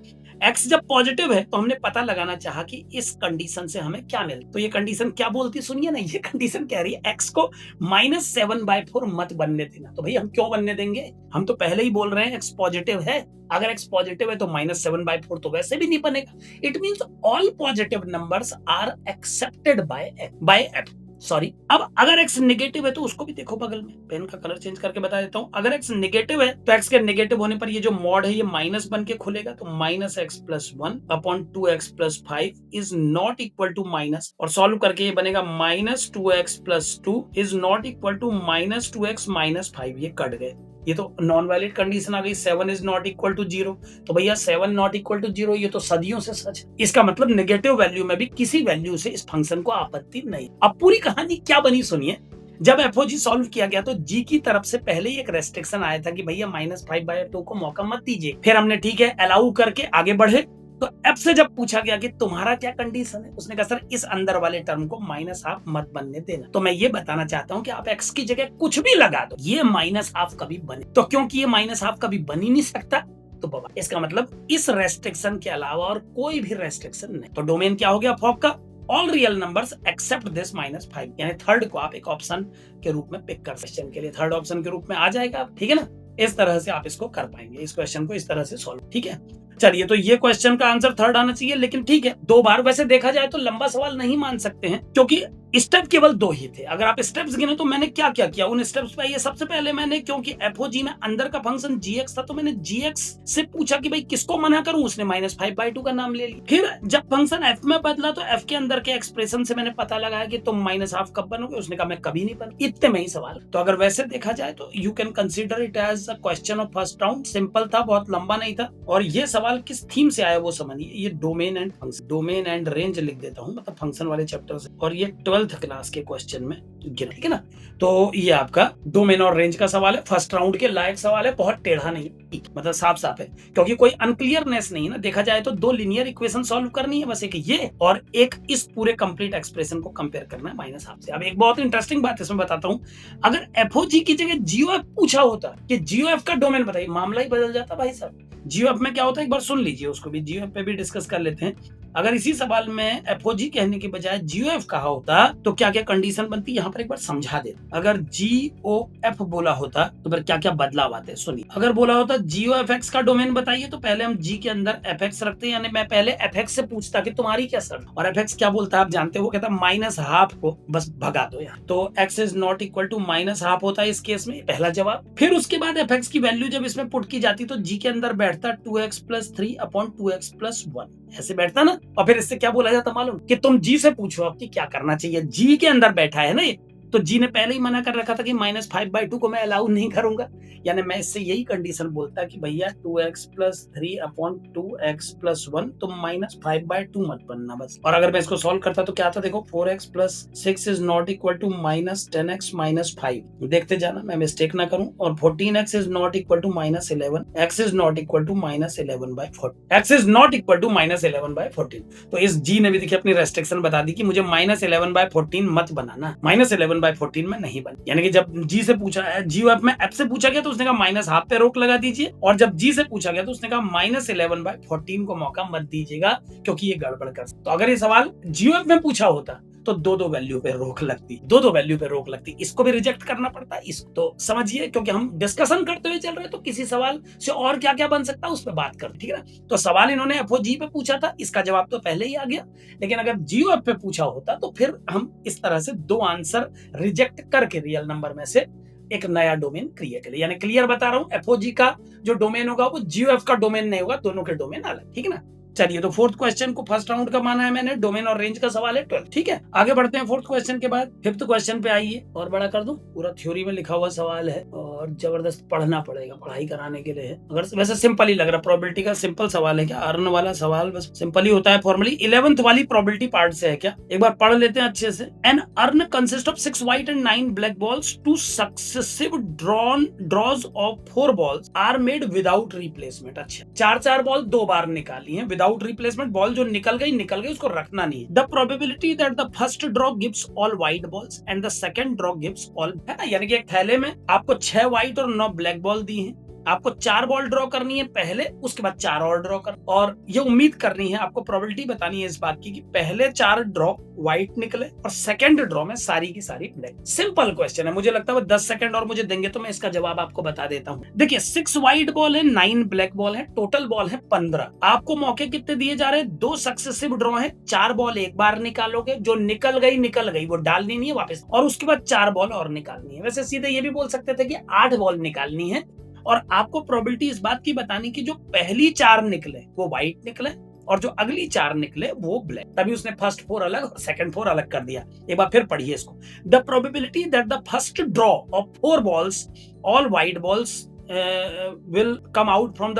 x जब पॉजिटिव है तो हमने पता लगाना चाहा कि इस कंडीशन से हमें क्या मिले, तो ये कंडीशन क्या बोलती है सुनिए ना, ये कंडीशन कह रही है x को -7/4 मत बनने देना। तो भाई हम क्यों बनने देंगे, हम तो पहले ही बोल रहे हैं x पॉजिटिव है, अगर x पॉजिटिव है तो -7/4 तो वैसे भी नहीं बनेगा। It means all positive numbers are accepted by f। Sorry, अब अगर x नेगेटिव है तो उसको भी देखो बगल में, पेन का कलर चेंज करके बता देता हूं, अगर x नेगेटिव है तो x के नेगेटिव होने पर ये जो मॉड है ये माइनस बन के खुलेगा, तो -x + 1 upon 2x + 5 is not equal to minus, और सॉल्व करके ये बनेगा -2x + 2 is not equal to -2x - 5, ये कट गए, ये तो नॉन वैलिड कंडीशन आ गई। 7 इज नॉट इक्वल टू 0, तो भैया 7 नॉट इक्वल टू 0 ये तो सदियों से सच है, इसका मतलब नेगेटिव वैल्यू में भी किसी वैल्यू से इस फंक्शन को आपत्ति नहीं। अब पूरी कहानी क्या बनी सुनिए, जब एफओजी सॉल्व किया गया तो जी की तरफ से पहले ही एक रेस्ट्रिक्शन आया था कि भैया -5/2 को मौका मत दीजिए, फिर हमने ठीक है अलाउ करके आगे बढ़े, तो एफ से जब पूछा गया कि तुम्हारा क्या कंडीशन है, उसने कहा सर इस अंदर वाले टर्म को -12 मत बनने देना। तो मैं ये बताना चाहता हूं कि आप एक्स की जगह कुछ भी लगा दो, ये -12 कभी बने, तो क्योंकि ये -12 कभी बन ही नहीं सकता, तो बाबा इसका मतलब इस रेस्ट्रिक्शन के अलावा और कोई भी रेस्ट्रिक्शन नहीं। तो डोमेन क्या हो गया फॉक का, all real numbers accept this -5, यानी थर्ड को आप एक ऑप्शन के रूप में पिक कर, क्वेश्चन के लिए थर्ड ऑप्शन के रूप में आ जाएगा, ठीक है ना। इस तरह से आप इसको कर पाएंगे, इस क्वेश्चन को इस तरह से सॉल्व, ठीक है। चलिए, तो ये क्वेश्चन का आंसर थर्ड आना चाहिए, लेकिन ठीक है 2 बार, वैसे देखा जाए तो लंबा सवाल नहीं मान सकते हैं, क्योंकि स्टेप केवल 2 ही थे। अगर आप स्टेप्स गिने तो मैंने क्या क्या किया उन स्टेप्स पे, ये सबसे पहले मैंने, क्योंकि एफओजी में अंदर का फंक्शन gx था, तो मैंने gx से पूछा कि भाई किसको मना करूं, उसने -5/2 का नाम ले लिया। फिर जब फंक्शन f में बदला तो f के अंदर के एक्सप्रेशन से मैंने पता लगाया कि तुम -12 कब बनोगे, उसने कहा मैं कभी नहीं बन, इतने में ही सवाल। तो अगर वैसे देखा जाए तो you can consider it as a question of first round, simple था, बहुत लंबा नहीं था। और ये सवाल किस थीम से आया वो समझिए, ये domain and function, domain and range लिख देता हूं, मतलब फंक्शन वाले चैप्टर से, और ये 12th क्लास के क्वेश्चन में गिरा, ठीक है ना। तो ये आपका डोमेन और रेंज का सवाल है, फर्स्ट राउंड के लायक सवाल है, बहुत टेढ़ा नहीं, मतलब साफ साफ है, क्योंकि कोई अनक्लियरनेस नहीं है ना। देखा जाए तो 2 लीनियर इक्वेशन सॉल्व करनी है, बस एक ये और एक इस पूरे कंप्लीट एक्सप्रेशन को कंपेयर करना है -12 से। अब एक बहुत इंटरेस्टिंग बात इसमें बताता हूं, अगर एफओजी की जगह जीओएफ पूछा होता कि जीओएफ का डोमेन बताइए, मामला ही बदल जाता भाई साहब। जीओएफ में क्या होता है एक बार सुन लीजिए, उसको भी जीओएफ पे भी डिस्कस कर लेते हैं। अगर इसी सवाल में एफओजी कहने के बजाय जीओएफ कहा होता तो क्या क्या कंडीशन बनती, यहाँ पर एक बार समझा दे। अगर जीओएफ बोला होता तो फिर क्या क्या बदलाव आते सुनिए। अगर बोला होता जीओएफएक्स का डोमेन बताइए, तो पहले हम जी के अंदर एफएक्स रखते हैं, यानी मैं पहले एफएक्स से पूछता कि तुम्हारी क्या शर्त, और एफएक्स क्या बोलता है आप जानते हो, कहता -12 को बस भगा दो यहाँ, तो x is not equal to -12 होता है इस केस में, पहला जवाब। फिर उसके बाद एफएक्स की वैल्यू जब इसमें पुट की जाती तो जी के अंदर बैठता 2x + 3 अपॉन 2x + 1, ऐसे बैठता ना। और फिर इससे क्या बोला जाता मालूम, कि तुम जी से पूछो आपकी क्या करना चाहिए, जी के अंदर बैठा है ना ये, तो जी ने पहले ही मना कर रखा था कि -5/2 को मैं अलाउ नहीं करूंगा, यानी मैं इससे यही कंडीशन बोलता कि भैया 2x + 3 अपॉन 2x + 1, तुम -5/2 मत बनना बस। और अगर मैं इसको सॉल्व करता तो क्या आता, देखो 4x + 6 is not equal to -10x - 5, देखते जाना मैं मिस्टेक ना करूं, और 14x is not equal to -11, x is not equal to -11/14, x is not equal to -11/14। तो इस जी ने भी देखिए अपनी रेस्ट्रिक्शन बता दी कि मुझे -11/14 मत बनाना, -11/14 में नहीं बन, यानी कि जब जी से पूछा, जीओएफ में एफ से पूछा गया तो उसने कहा -12 पे रोक लगा दीजिए, और जब जी से पूछा गया तो उसने कहा -11/14 को मौका मत दीजिएगा, क्योंकि ये गड़बड़ कर। तो अगर ये सवाल जीओएफ में पूछा होता तो दो दो वैल्यू पे रोक लगती, दो दो वैल्यू पे रोक लगती, इसको भी रिजेक्ट करना पड़ता है। इसको तो समझिए, क्योंकि हम डिस्कशन करते हुए चल रहे हैं तो किसी सवाल से और क्या क्या बन सकता है उस पर बात कर, ठीक है ना। तो सवाल इन्होंने एफओजी पे पूछा था, इसका जवाब तो पहले ही आ गया, लेकिन अगर जीओएफ पे पूछा होता तो फिर हम इस तरह से दो आंसर रिजेक्ट करके रियल नंबर में से एक नया डोमेन क्रिएट करें। यानी क्लियर बता रहा हूं, एफओजी का जो डोमेन होगा वो जीओएफ का डोमेन नहीं होगा, दोनों के डोमेन अलग, ठीक है ना। चलिए, तो फोर्थ क्वेश्चन को फर्स्ट राउंड का माना है मैंने, डोमेन और रेंज का सवाल है 12, ठीक है। आगे बढ़ते हैं फोर्थ क्वेश्चन के बाद फिफ्थ क्वेश्चन पे आइए। और बड़ा कर दूं, पूरा थ्योरी में लिखा हुआ सवाल है और जबरदस्त पढ़ना पड़ेगा, पढ़ाई कराने के लिए है। अगर वैसे सिंपल ही लग रहा, प्रोबेबिलिटी का सिंपल सवाल है क्या, अर्न वाला सवाल बस सिंपल ही होता है फॉर्मली। 11th वाली प्रोबेबिलिटी पार्ट से है क्या, एक बार पढ़ लेते हैं अच्छे से। An urn consist of 6 white and 9 black balls, 2 successive draws of 4 balls are made without replacement. अच्छा, चार चार बॉल दो बार निकाली है विदाउट रिप्लेसमेंट, बॉल जो निकल गई उसको रखना नहीं है। The probability that the first draw gives all white balls and the second draw gives all, है ना। यानी कि एक थैले में आपको 6 व्हाइट और 9 ब्लैक बॉल दी है, आपको 4 बॉल ड्रॉ करनी है पहले, उसके बाद 4 और ड्रॉ कर, और ये उम्मीद करनी है, आपको प्रोबेबिलिटी बतानी है इस बात की कि पहले 4 ड्रॉ व्हाइट निकले और सेकंड ड्रॉ में सारी की सारी ब्लैक। सिंपल क्वेश्चन है, मुझे लगता है वो 10 सेकंड और मुझे देंगे तो मैं इसका जवाब आपको बता देता हूँ। देखिए, 6 व्हाइट बॉल है, 9 ब्लैक बॉल है, टोटल बॉल है 15। आपको मौके कितने दिए जा रहे हैं, 2 सक्सेसिव ड्रॉ है, 4 बॉल एक बार निकालोगे, जो निकल गई वो डालनी नहीं है वापस, और उसके बाद 4 बॉल और निकालनी है। वैसे सीधे ये भी बोल सकते थे कि 8 बॉल निकालनी है, और आपको प्रोबेबिलिटी इस बात की बतानी कि जो पहली 4 निकले वो व्हाइट निकले और जो अगली 4 निकले वो ब्लैक, तभी उसने फर्स्ट 4 अलग और सेकंड 4 अलग कर दिया। एक बार फिर पढ़िए इसको। The probability that the first draw of 4 balls all white balls will come out from the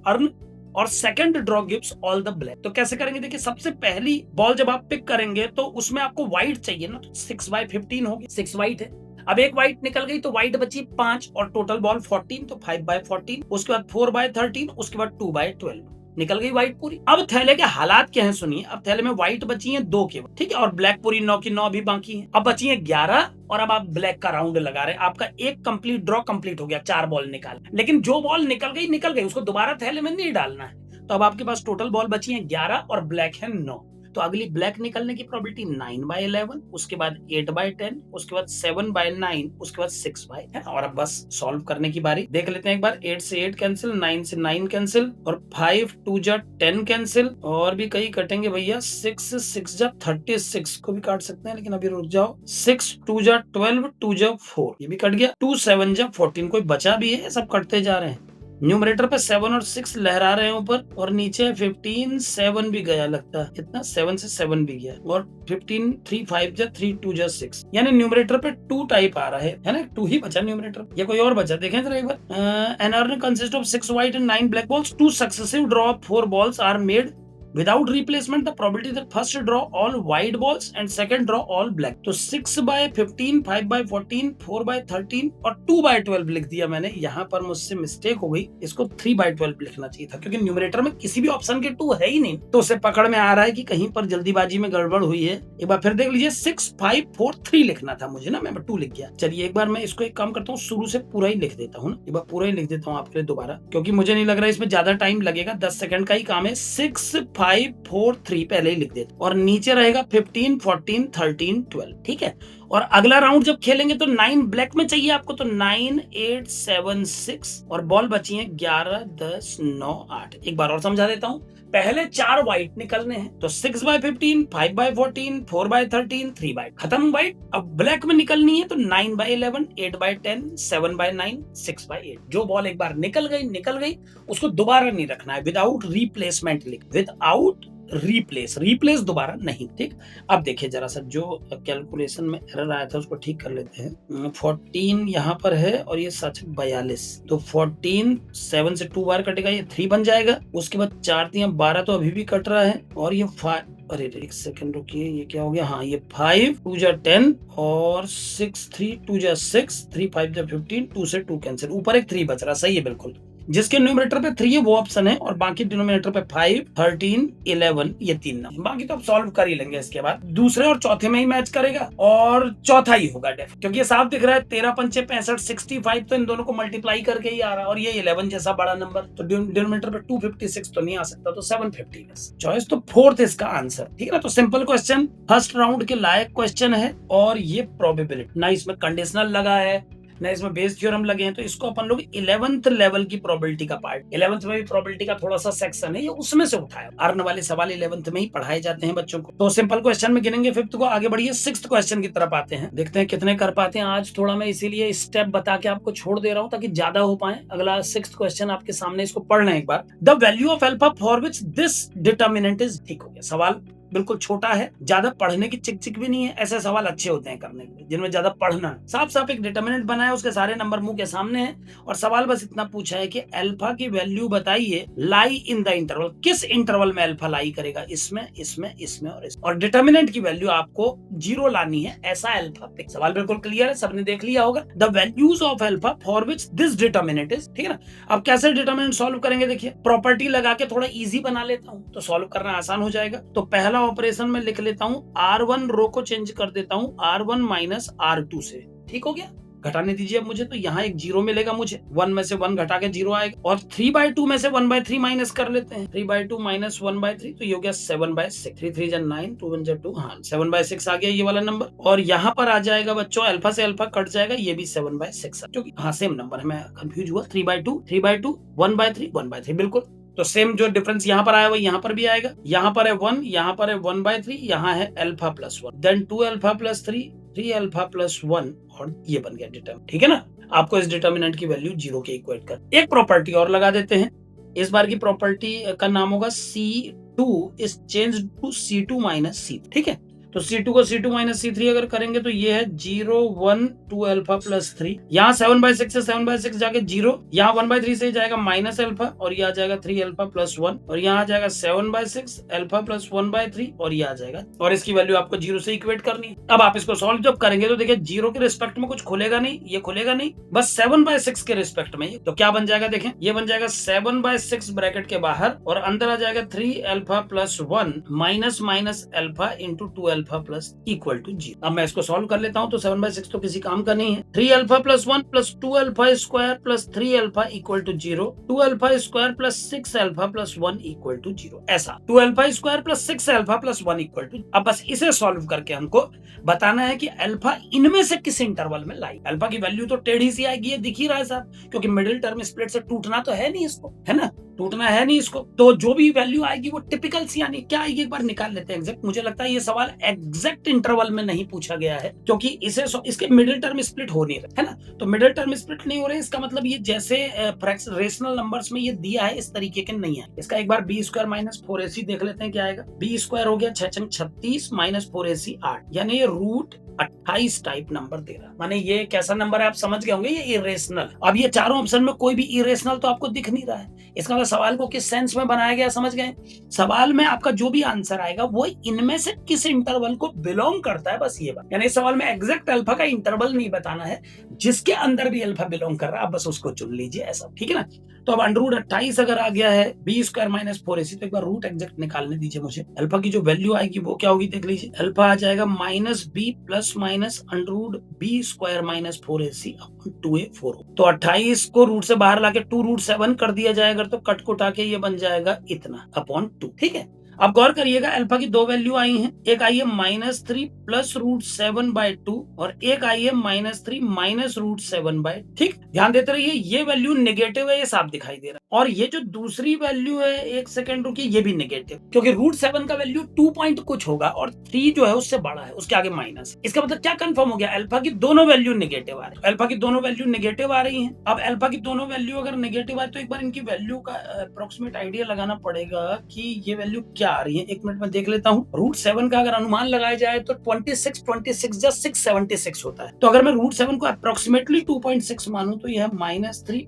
urn और second draw gives all the black. तो कैसे करेंगे, देखिए, सबसे पहली बॉल जब आप पिक करेंगे तो उसमें आपको व्हाइट चाहिए ना, तो 6/15 होगी, 6 व्हाइट है। अब एक व्हाइट निकल गई तो व्हाइट बची 5 और टोटल बॉल 14, तो 5/14, उसके बाद 4/13, उसके बाद 2/12, निकल गई व्हाइट पूरी। अब थैले के हालात क्या हैं सुनिए। अब थैले में व्हाइट बची है 2 केवल, ठीक है, और ब्लैक पूरी 9 की 9 भी बाकी है। अब बची है 11 और अब आप ब्लैक का राउंड लगा रहे हैं, आपका एक कंप्लीट ड्रॉ कंप्लीट हो गया, 4 बॉल निकाल, लेकिन जो बॉल निकल गई उसको दोबारा थैले में नहीं डालना है। तो अब आपके पास टोटल बॉल बची है 11 और ब्लैक है 9, तो अगली ब्लैक निकलने की प्रोबेबिलिटी 9/11, उसके बाद 8/10, उसके बाद 7/9, उसके बाद 6/, है। और अब बस सॉल्व करने की बारी। देख लेते हैं एक बार, 8 से 8 कैंसिल, 9 से 9 कैंसिल, और 5 2 जा 10 कैंसिल, और भी कई कटेंगे भैया, 6 6 जा 36 को भी काट सकते हैं, लेकिन अभी रुक जाओ। 6 2 जा 12, 2 जा 4, ये भी कट गया। 2 7 जा 14, कोई बचा भी है, सब कटते जा रहे हैं। न्यूमरेटर पे 7 और 6 लहरा रहे हैं ऊपर, और नीचे 15 7 भी गया लगता है, इतना 7 से 7 भी गया, और 15 3 5 जा 3 2 जा 6, यानी न्यूमरेटर पे 2 टाइप आ रहा है ना, 2 ही बचा न्यूमरेटर, या कोई और बचा, देखें जरा एक बार। An urn consist of 6 white and 9 black balls, 2 successive draw of 4 balls are made without replacement. The probability that first draw all white balls and second draw all black. तो 6/15, 5/14, 4/13 और 2/12 लिख दिया मैंने, यहाँ पर मुझसे मिस्टेक हो गई, इसको 3/12 लिखना चाहिए था, क्योंकि न्यूमरेटर में किसी भी ऑप्शन के 2 है ही नहीं, तो उसे पकड़ में आ रहा है कि कहीं पर जल्दीबाजी में गड़बड़ हुई है। एक बार फिर देख लीजिए, 6 5 4 3 लिखना था मुझे ना, मैं 2 लिख गया। चलिए एक बार मैं इसको एक काम करता हूँ, शुरू से पूरा ही लिख देता हूँ ना, एक बार पूरा ही लिख देता हूँ आपके लिए दोबारा, क्योंकि मुझे नहीं लग रहा है इसमें ज्यादा टाइम लगेगा, 10 सेकंड का ही काम है। 6 5 4 3 पहले ही लिख देते, और नीचे रहेगा 15 14 13 12, ठीक है। और अगला राउंड जब खेलेंगे तो 9 ब्लैक में चाहिए आपको, तो 9 8 7 6, और बॉल बची है 11 10 9 8। एक बार और समझा देता हूँ, पहले 4 व्हाइट निकलने हैं, तो 6/15, 5/14, 4/13, 3/, खत्म व्हाइट। अब ब्लैक में निकलनी है तो 9/11, 8/10, 7/9, 6/8। जो बॉल एक बार निकल गई उसको दोबारा नहीं रखना है, विदाउट रिप्लेसमेंट लिख, विदाउट रिप्लेस दोबारा नहीं, ठीक। अब देखिए जरा सा, जो कैलकुलेशन में एरर आया था उसको ठीक कर लेते हैं। 14 यहाँ पर है और ये सच 42, तो 14 7 से 2 बार कटेगा, ये 3 बन जाएगा, उसके बाद 4 3 12, तो अभी भी कट रहा है, और ये 5, अरे एक सेकंड रुकिए, ये क्या हो गया, हाँ ये 5 2 जा 10 और 6 3 2 जा 6, 3 5 जा 15, 2 से 2 कैंसिल, ऊपर एक 3 बच रहा, सही है बिल्कुल। जिसके न्यूमरेटर पे 3 है वो ऑप्शन है और बाकी डिनोमिनेटर पे 5, 13, 11 ये 3 नंबर। बाकी तो आप सॉल्व कर ही लेंगे इसके बाद। दूसरे और चौथे में ही मैच करेगा और चौथा ही होगा डेफ, क्योंकि ये साफ दिख रहा है 13 पंचे 65, 65 तो इन दोनों को मल्टीप्लाई करके ही आ रहा है और ये 11 जैसा बड़ा नंबर, तो डिनोमिनेटर पे 256 तो नहीं आ सकता, तो 750 चॉइस तो फोर्थ इसका आंसर। ठीक है ना, तो सिंपल क्वेश्चन, फर्स्ट राउंड के लायक क्वेश्चन है और ये प्रोबेबिलिटी ना इसमें कंडीशनल लगा है ना इसमें बेस थ्योरम लगे हैं, तो इसको अपन लोग 11th लेवल की प्रोबेबिलिटी का पार्ट, 11th में भी प्रोबेबिलिटी का थोड़ा सा सेक्शन है, ये उसमें से उठाया। अर्न वाले सवाल 11th में ही पढ़ाए जाते हैं बच्चों को। तो सिंपल क्वेश्चन में गिनेंगे 5th को, आगे बढ़िए 6th क्वेश्चन की तरफ आते हैं, देखते हैं कितने कर पाते हैं। आज थोड़ा मैं इसीलिए स्टेप बता के आपको छोड़ दे रहा हूं ताकि ज्यादा हो पाए। अगला 6th क्वेश्चन आपके सामने, इसको पढ़ लें एक बार। The value of alpha for which this determinant is, ठीक हो गया। सवाल बिल्कुल छोटा है, ज्यादा पढ़ने की चिक भी नहीं है, ऐसे सवाल अच्छे होते हैं करने के लिए जिनमें ज्यादा पढ़ना। साफ साफ एक डिटर्मिनेंट बना है, उसके सारे नंबर मुंह के सामने हैं और सवाल बस इतना पूछा है कि अल्फा की वैल्यू बताइए लाई इन द इंटरवल, किस इंटरवल में अल्फा लाई करेगा, इसमें इसमें इसमें और इसमें, और डिटर्मिनेंट की वैल्यू आपको 0 लानी है, ऐसा अल्फा पिक। सवाल बिल्कुल क्लियर है, सबने देख लिया होगा। The values of alpha for which this determinant is, ठीक है ना। अब कैसे डिटर्मिनेंट सॉल्व करेंगे, देखिए प्रॉपर्टी लगा के थोड़ा इजी बना लेता हूं तो सॉल्व करना आसान हो जाएगा। तो पहला ऑपरेशन में लिख लेता हूं, R1 रो को चेंज कर देता हूं R1 माइनस R2 से, ठीक हो गया। घटाने दीजिए अब मुझे, तो यहाँ एक 0 मिलेगा मुझे, 1 में से 1 घटा के 0 आएगा, और 3/2 में से 1/3 माइनस कर लेते हैं, 3/2 माइनस 1/3 तो ये हो गया 7/6, 3 3 9, 2 1 2, हाँ 7/6 आ गया ये वाला नंबर। और यहाँ पर आ जाएगा बच्चों, अल्फा से अल्फा कट जाएगा, ये भी 7/6, क्योंकि हाँ सेम नंबर है, मैं कंफ्यूज हुआ। 3/2, 1/3, 1/3 बिल्कुल। तो सेम जो डिफरेंस यहाँ पर आया वो यहाँ पर भी आएगा, यहाँ पर है 1, यहाँ पर है 1/3, यहाँ है alpha plus 1, then 2 alpha plus 3, 3 alpha plus 1, और ये बन गया डिटर्मिनेंट। ठीक है ना, आपको इस डिटर्मिनेंट की वैल्यू 0 के इक्वेट कर। एक प्रॉपर्टी और लगा देते हैं, इस बार की प्रॉपर्टी का नाम होगा C2 is change to C2 minus C, ठीक है। तो C2 को C2 माइनस C3 अगर करेंगे तो ये है 0 1 2 अल्फा प्लस 3, यहाँ 7/6 से 7/6 जाके 0, यहाँ 1/3 से जाएगा माइनस अल्फा, और ये आ जाएगा 3 अल्फा प्लस 1, और यहाँ आ जाएगा 7/6 अल्फा प्लस 1/3, और ये आ जाएगा, और इसकी वैल्यू आपको 0 से इक्वेट करनी है। अब आप इसको सॉल्व जब करेंगे तो देखिए 0 के रिस्पेक्ट में कुछ खुलेगा नहीं, ये खुलेगा नहीं, बस 7/6 के रिस्पेक्ट में। तो क्या बन जाएगा, देखें ये बन जाएगा 7/6 ब्रैकेट के बाहर, और अंदर आ जाएगा 3 alpha plus 1 minus minus alpha into 2 alpha plus equal to 0। अब मैं इसको सॉल्व कर लेता हूं, तो 7/6 तो किसी काम का नहीं है। 3 alpha plus 1 plus 2 alpha square plus 3 alpha equal to 0, 2 alpha square plus 6 alpha plus 1 equal to 0, ऐसा 2 alpha square plus 6 alpha plus 1 equal to. अब बस इसे सॉल्व करके हमको बताना है कि अल्फा इनमें से किस इंटरवल में लाई। अल्फा की वैल्यू तो टेढ़ी सी आएगी, ये दिख ही रहा है साहब, क्योंकि मिडिल टर्म स्प्लिट से टूटना तो है नहीं इसको, है ना, टूटना है नहीं इसको। तो जो भी वैल्यू आएगी वो टिपिकल सी, यानी क्या आएगी एक बार निकाल लेते हैं एग्जैक्ट। मुझे लगता है ये सवाल एग्जैक्ट इंटरवल में नहीं पूछा गया है, क्योंकि इसे इसके मिडिल टर्म स्प्लिट हो नहीं रहे, है ना। तो मिडिल टर्म स्प्लिट नहीं हो रहे, इसका मतलब ये जैसे रेशनल नंबर्स में ये दिया है इस तरीके के नहीं है। इसका एक बार b स्क्वायर माइनस 4ac देख लेते हैं क्या आएगा। b स्क्वायर हो गया 6 36 माइनस 4ac 8, यानी ये रूट 28 टाइप नंबर दे रहा है। माने ये कैसा नंबर है आप समझ गए होंगे, ये इरेशनल। अब ये चारों ऑप्शन में कोई भी इरेशनल तो आपको दिख नहीं रहा है, इसका मतलब सवाल को किस सेंस में बनाया गया समझ गए। सवाल में आपका जो भी आंसर आएगा वो इनमें से किस इंटरवल को बिलोंग करता है, बस ये बात। यानी इस सवाल में एग्जैक्ट अल्फा का इंटरवल नहीं बताना है, जिसके अंदर भी अल्फा बिलोंग कर रहा है आप बस उसको चुन लीजिए, ऐसा, ठीक है ना। तो अब अंडर रूट 28 अगर आ गया है b स्क्वायर माइनस 4ac, तो एक बार रूट एग्जैक्ट निकालने दीजिए मुझे। अल्फा की जो वैल्यू आएगी वो क्या होगी देख लीजिए। अल्फा आ जाएगा minus b plus minus under root b square minus 4ac upon 2a4। तो 28 को रूट से बाहर लाके 2 रूट 7 कर दिया जाएगा, तो कट को उठा के ये बन जाएगा इतना अपॉन 2, ठीक है। अब गौर करिएगा, अल्फा की दो वैल्यू आई हैं, एक आई है -3 प्लस रूट 7/2 और एक आई है -3 माइनस रूट 7/, ठीक। ध्यान देते रहिए, ये वैल्यू नेगेटिव है, ये साफ दिखाई दे रहा है, और ये जो दूसरी वैल्यू है, एक सेकंड रुकिए, ये भी नेगेटिव, क्योंकि रूट 7 का वैल्यू 2 पॉइंट कुछ होगा और 3 जो है उससे बड़ा है, उसके आगे माइनस। इसका मतलब क्या कंफर्म हो गया, अल्फा की दोनों वैल्यू नेगेटिव आ रही है। अल्फा की दोनों वैल्यू नेगेटिव आ रही है। अब अल्फा की दोनों वैल्यू अगर नेगेटिव आए तो एक बार इनकी वैल्यू का अप्रोक्सीमेट आइडिया लगाना पड़ेगा कि ये वैल्यू क्या आ रही है, एक मिनट में देख लेता हूँ। √7 का अगर अनुमान लगाया जाए तो 26 जस्ट 676 होता है। तो अगर मैं √7 को अप्रोक्सीमेटली 2.6 मानूं तो यह -3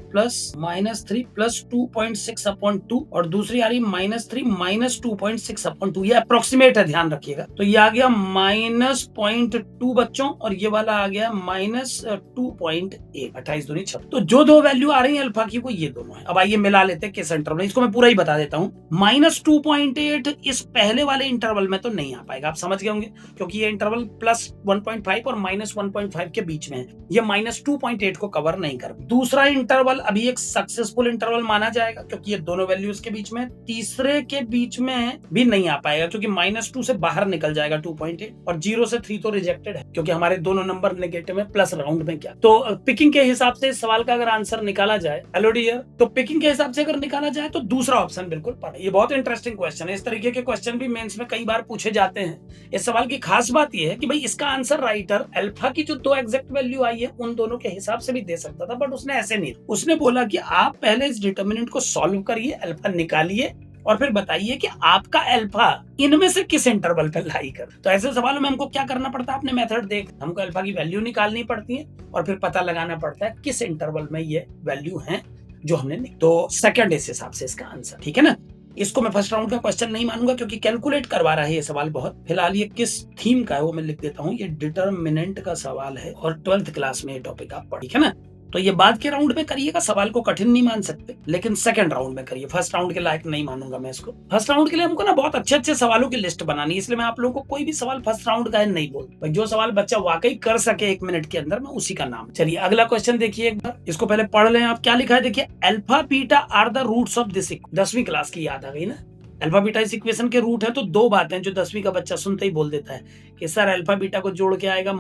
प्लस 2.6 अपॉन 2 और दूसरी आ रही -3 माइनस 2.6 अपॉन 2, ये अप्रोक्सीमेट है, ध्यान रखिएगा। तो ये आ गया -0.2 बच्चों और ये वाला आ गया -2.8, 28 दूनी 26। तो जो दो वैल्यू आ रही है अल्फा की वो ये दोनों है। अब आइए मिला लेते हैं किस इंटरवल में, इसको मैं पूरा ही बता देता हूँ। -2.8 इस पहले वाले इंटरवल में तो नहीं आ पाएगा, आप समझ गए होंगे, क्योंकि ये इंटरवल +1.5 और -1.5 के बीच में है, ये -2.8 को कवर नहीं कर। दूसरा इंटरवल अभी एक सक्सेसफुल इंटरवल माना जाएगा क्योंकि ये दोनों वैल्यूज के बीच में। तीसरे के बीच में भी नहीं आ पाएगा क्योंकि -2 से बाहर निकल जाएगा 2.8, और 0 से 3 तो रिजेक्टेड है क्योंकि हमारे दोनों नंबर नेगेटिव है, प्लस राउंड में क्या। तो पिकिंग के हिसाब से इस सवाल का अगर आंसर निकाला जाए, हेलो डियर, तो पिकिंग के हिसाब से अगर निकाला जाए तो दूसरा ऑप्शन बिल्कुल पढ़े। ये बहुत इंटरेस्टिंग क्वेश्चन है, इस तरीके के क्वेश्चन भी मेंस में कई बार पूछे जाते हैं। इस सवाल की खास बात यह है कि भाई इसका आंसर राइटर अल्फा की जो दो एग्जैक्ट वैल्यू आई है उन दोनों के हिसाब से भी दे सकता था, बट उसने ऐसे नहीं, उसने बोला कि आप पहले इस डिटरमिनेंट को सॉल्व करिए, अल्फा निकालिए और फिर बताइए कि आपका अल्फा इनमें से किस इंटरवल पर लाई कर। तो ऐसे सवालों में हमको क्या करना पड़ता है, अपने मेथड देख, हमको अल्फा की वैल्यू निकालनी पड़ती है और फिर पता लगाना पड़ता है किस इंटरवल में ये वैल्यू है जो हमने। तो सेकंड इस हिसाब से इसका आंसर, ठीक है ना। इसको मैं फर्स्ट राउंड का क्वेश्चन नहीं मानूंगा क्योंकि कैलकुलेट करवा रहा है ये सवाल बहुत। फिलहाल ये किस थीम का है वो मैं लिख देता हूँ, ये डिटरमिनेंट का सवाल है और 12th क्लास में ये टॉपिक आप पढ़, ठीक है ना। तो ये बाद के राउंड में करिएगा, सवाल को कठिन नहीं मान सकते, लेकिन सेकंड राउंड में करिए, फर्स्ट राउंड के लायक नहीं मानूंगा मैं इसको। फर्स्ट राउंड के लिए हमको ना बहुत अच्छे अच्छे सवालों की लिस्ट बनानी है, इसलिए मैं आप लोगों को कोई भी सवाल फर्स्ट राउंड का है नहीं बोल, जो सवाल बच्चा वाकई कर सके 1 मिनट के अंदर, मैं उसी का नाम। चलिए अगला क्वेश्चन देखिए एक बार, इसको पहले पढ़ लें आप। क्या लिखा है देखिए, alpha beta are the roots of this, 10वीं क्लास की याद आ गई ना। अल्फा बीटा इस इक्वेशन के रूट है, तो दो बातें जो 10वीं का बच्चा सुनते ही बोल देता है कि सर अल्फा बीटा को जोड़ के आएगा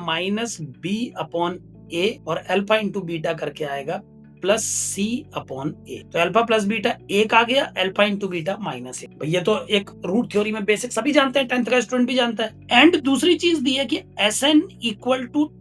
-b/a और अल्फा इंटू बीटा करके आएगा +c/a। तो अल्फा प्लस बीटा 1 आ गया, अल्फा इंटू बीटा -1। ये तो एक रूट थ्योरी में बेसिक सभी जानते हैं, 10th का स्टूडेंट भी जानता है। एंड दूसरी चीज दी है कि Sn =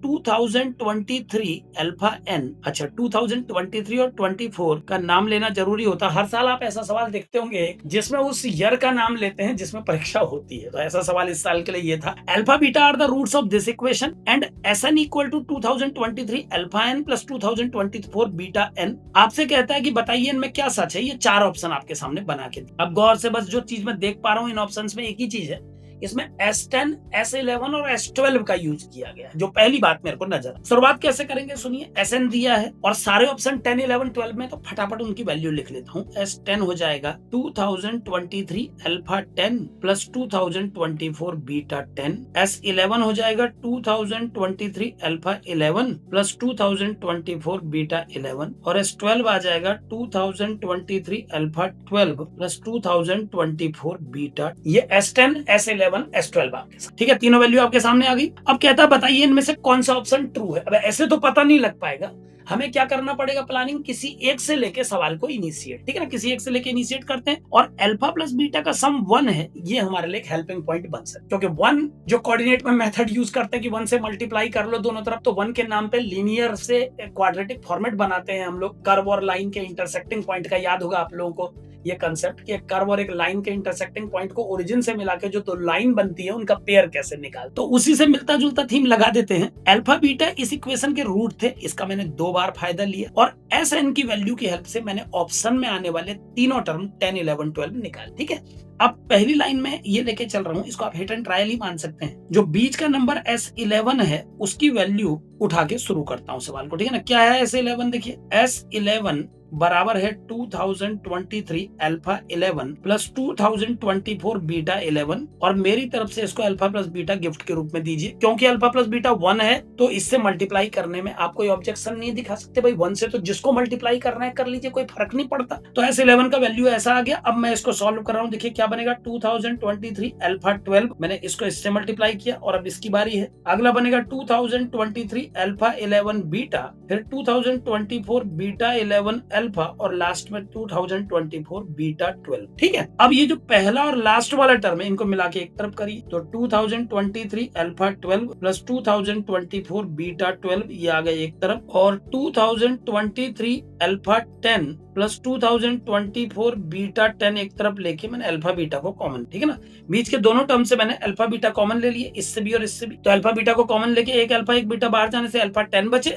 2023 अल्फा n। अच्छा, 2023 और 24 का नाम लेना जरूरी होता है। हर साल आप ऐसा सवाल देखते होंगे जिसमें उस ईयर का नाम लेते हैं जिसमें परीक्षा होती है, तो ऐसा सवाल इस साल के लिए ये था। Alpha beta are the roots of this equation and Sn = 2023 alpha n + 2024 beta n। आपसे कहता है कि बताइए इनमें क्या सच है। ये 4 ऑप्शन आपके सामने बना के, अब गौर से बस जो चीज मैं देख पा रहा हूं इन ऑप्शंस में एक ही चीज है, इसमें S10, S11 और S12 का यूज किया गया है, जो पहली बात मेरे को नजर। शुरुआत कैसे करेंगे सुनिए, Sn दिया है और सारे ऑप्शन 10, 11, 12 में, तो फटाफट उनकी वैल्यू लिख लेता हूँ। S10 हो जाएगा 2023 अल्फा 10 + 2024 बीटा 10। S11 हो जाएगा 2023 अल्फा 11 + 2024 बीटा 11 और S12 आ जाएगा 2023 अल्फा 12 + 2024 बीटा। ये S10, S11, S12 आपके साथ, ठीक है, तीनों वैल्यू आपके सामने आ गई। अब कहता है बताइए इनमें से कौन सा ऑप्शन ट्रू है। अब ऐसे तो पता नहीं लग पाएगा, हमें क्या करना पड़ेगा, प्लानिंग किसी एक से लेके सवाल को इनिशिएट, ठीक है ना, किसी एक से लेके इनिशिएट करते हैं। और अल्फा प्लस बीटा का सम 1 है, ये हमारे लिए हेल्पिंग पॉइंट बन सकता है, क्योंकि 1 जो कोऑर्डिनेट में मेथड यूज करते हैं कि 1 से मल्टीप्लाई कर लो दोनों तरफ, तो 1 के नाम पे लीनियर से क्वाड्रेटिक फॉर्मेट बनाते हैं हम लोग। कर्व और लाइन के इंटरसेक्टिंग पॉइंट का याद होगा आप लोगों को ये कंसेप्ट कि एक कर्व और एक लाइन के इंटरसेक्टिंग पॉइंट को ओरिजिन से मिला के जो दो लाइन बनती है उनका पेयर कैसे निकाल, तो उसी से मिलता जुलता थीम लगा देते हैं। अल्फा बीटा इस इक्वेशन के रूट थे, इसका मैंने 2 बार फायदा लिया और Sn की वैल्यू की हेल्प से मैंने ऑप्शन में आने वाले तीनों टर्म 10, 11, 12 निकाल, ठीक है। अब पहली लाइन में ये लेके चल रहा हूं, इसको आप हिट एंड ट्रायल ही मान सकते हैं। जो बीच का नंबर S11 है उसकी वैल्यू उठा के शुरू करता हूं सवाल को, ठीक है ना। क्या है S11, देखिए S11 बराबर है 2023 अल्फा 11 + 2024 बीटा 11 और मेरी तरफ से इसको अल्फा प्लस बीटा गिफ्ट के रूप में दीजिए, क्योंकि अल्फा प्लस बीटा 1 है तो इससे मल्टीप्लाई करने में आप कोई ऑब्जेक्शन नहीं दिखा सकते भाई। 1 से तो जिसको मल्टीप्लाई करना है कर लीजिए, कोई फर्क नहीं पड़ता। तो S11 का वैल्यू ऐसा आ गया। अब मैं इसको सॉल्व कर रहा हूँ, देखिए क्या बनेगा, 2023 अल्फा 12, मैंने इसको इससे मल्टीप्लाई किया और अब इसकी बारी है। अगला बनेगा 2023 अल्फा 11 बीटा, फिर 2024 बीटा 11 अल्फा और लास्ट में 2024 बीटा 12। ठीक है, अब ये जो पहला और लास्ट वाला टर्म है इनको मिला के एक तरफ करिए, तो 2023 अल्फा 12 प्लस 2024 बीटा 12 ये आ गए एक तरफ, और 2023 अल्फा 10 प्लस 2024 बीटा 10 एक तरफ लेके मैंने अल्फा बीटा को कॉमन, ठीक है ना, बीच के दोनों टर्म से मैंने अल्फा बीटा कॉमन ले लिए, इससे भी और इससे भी, तो अल्फा बीटा को कॉमन लेके एक अल्फा एक बीटा बाहर जाने से अल्फा 10 बचे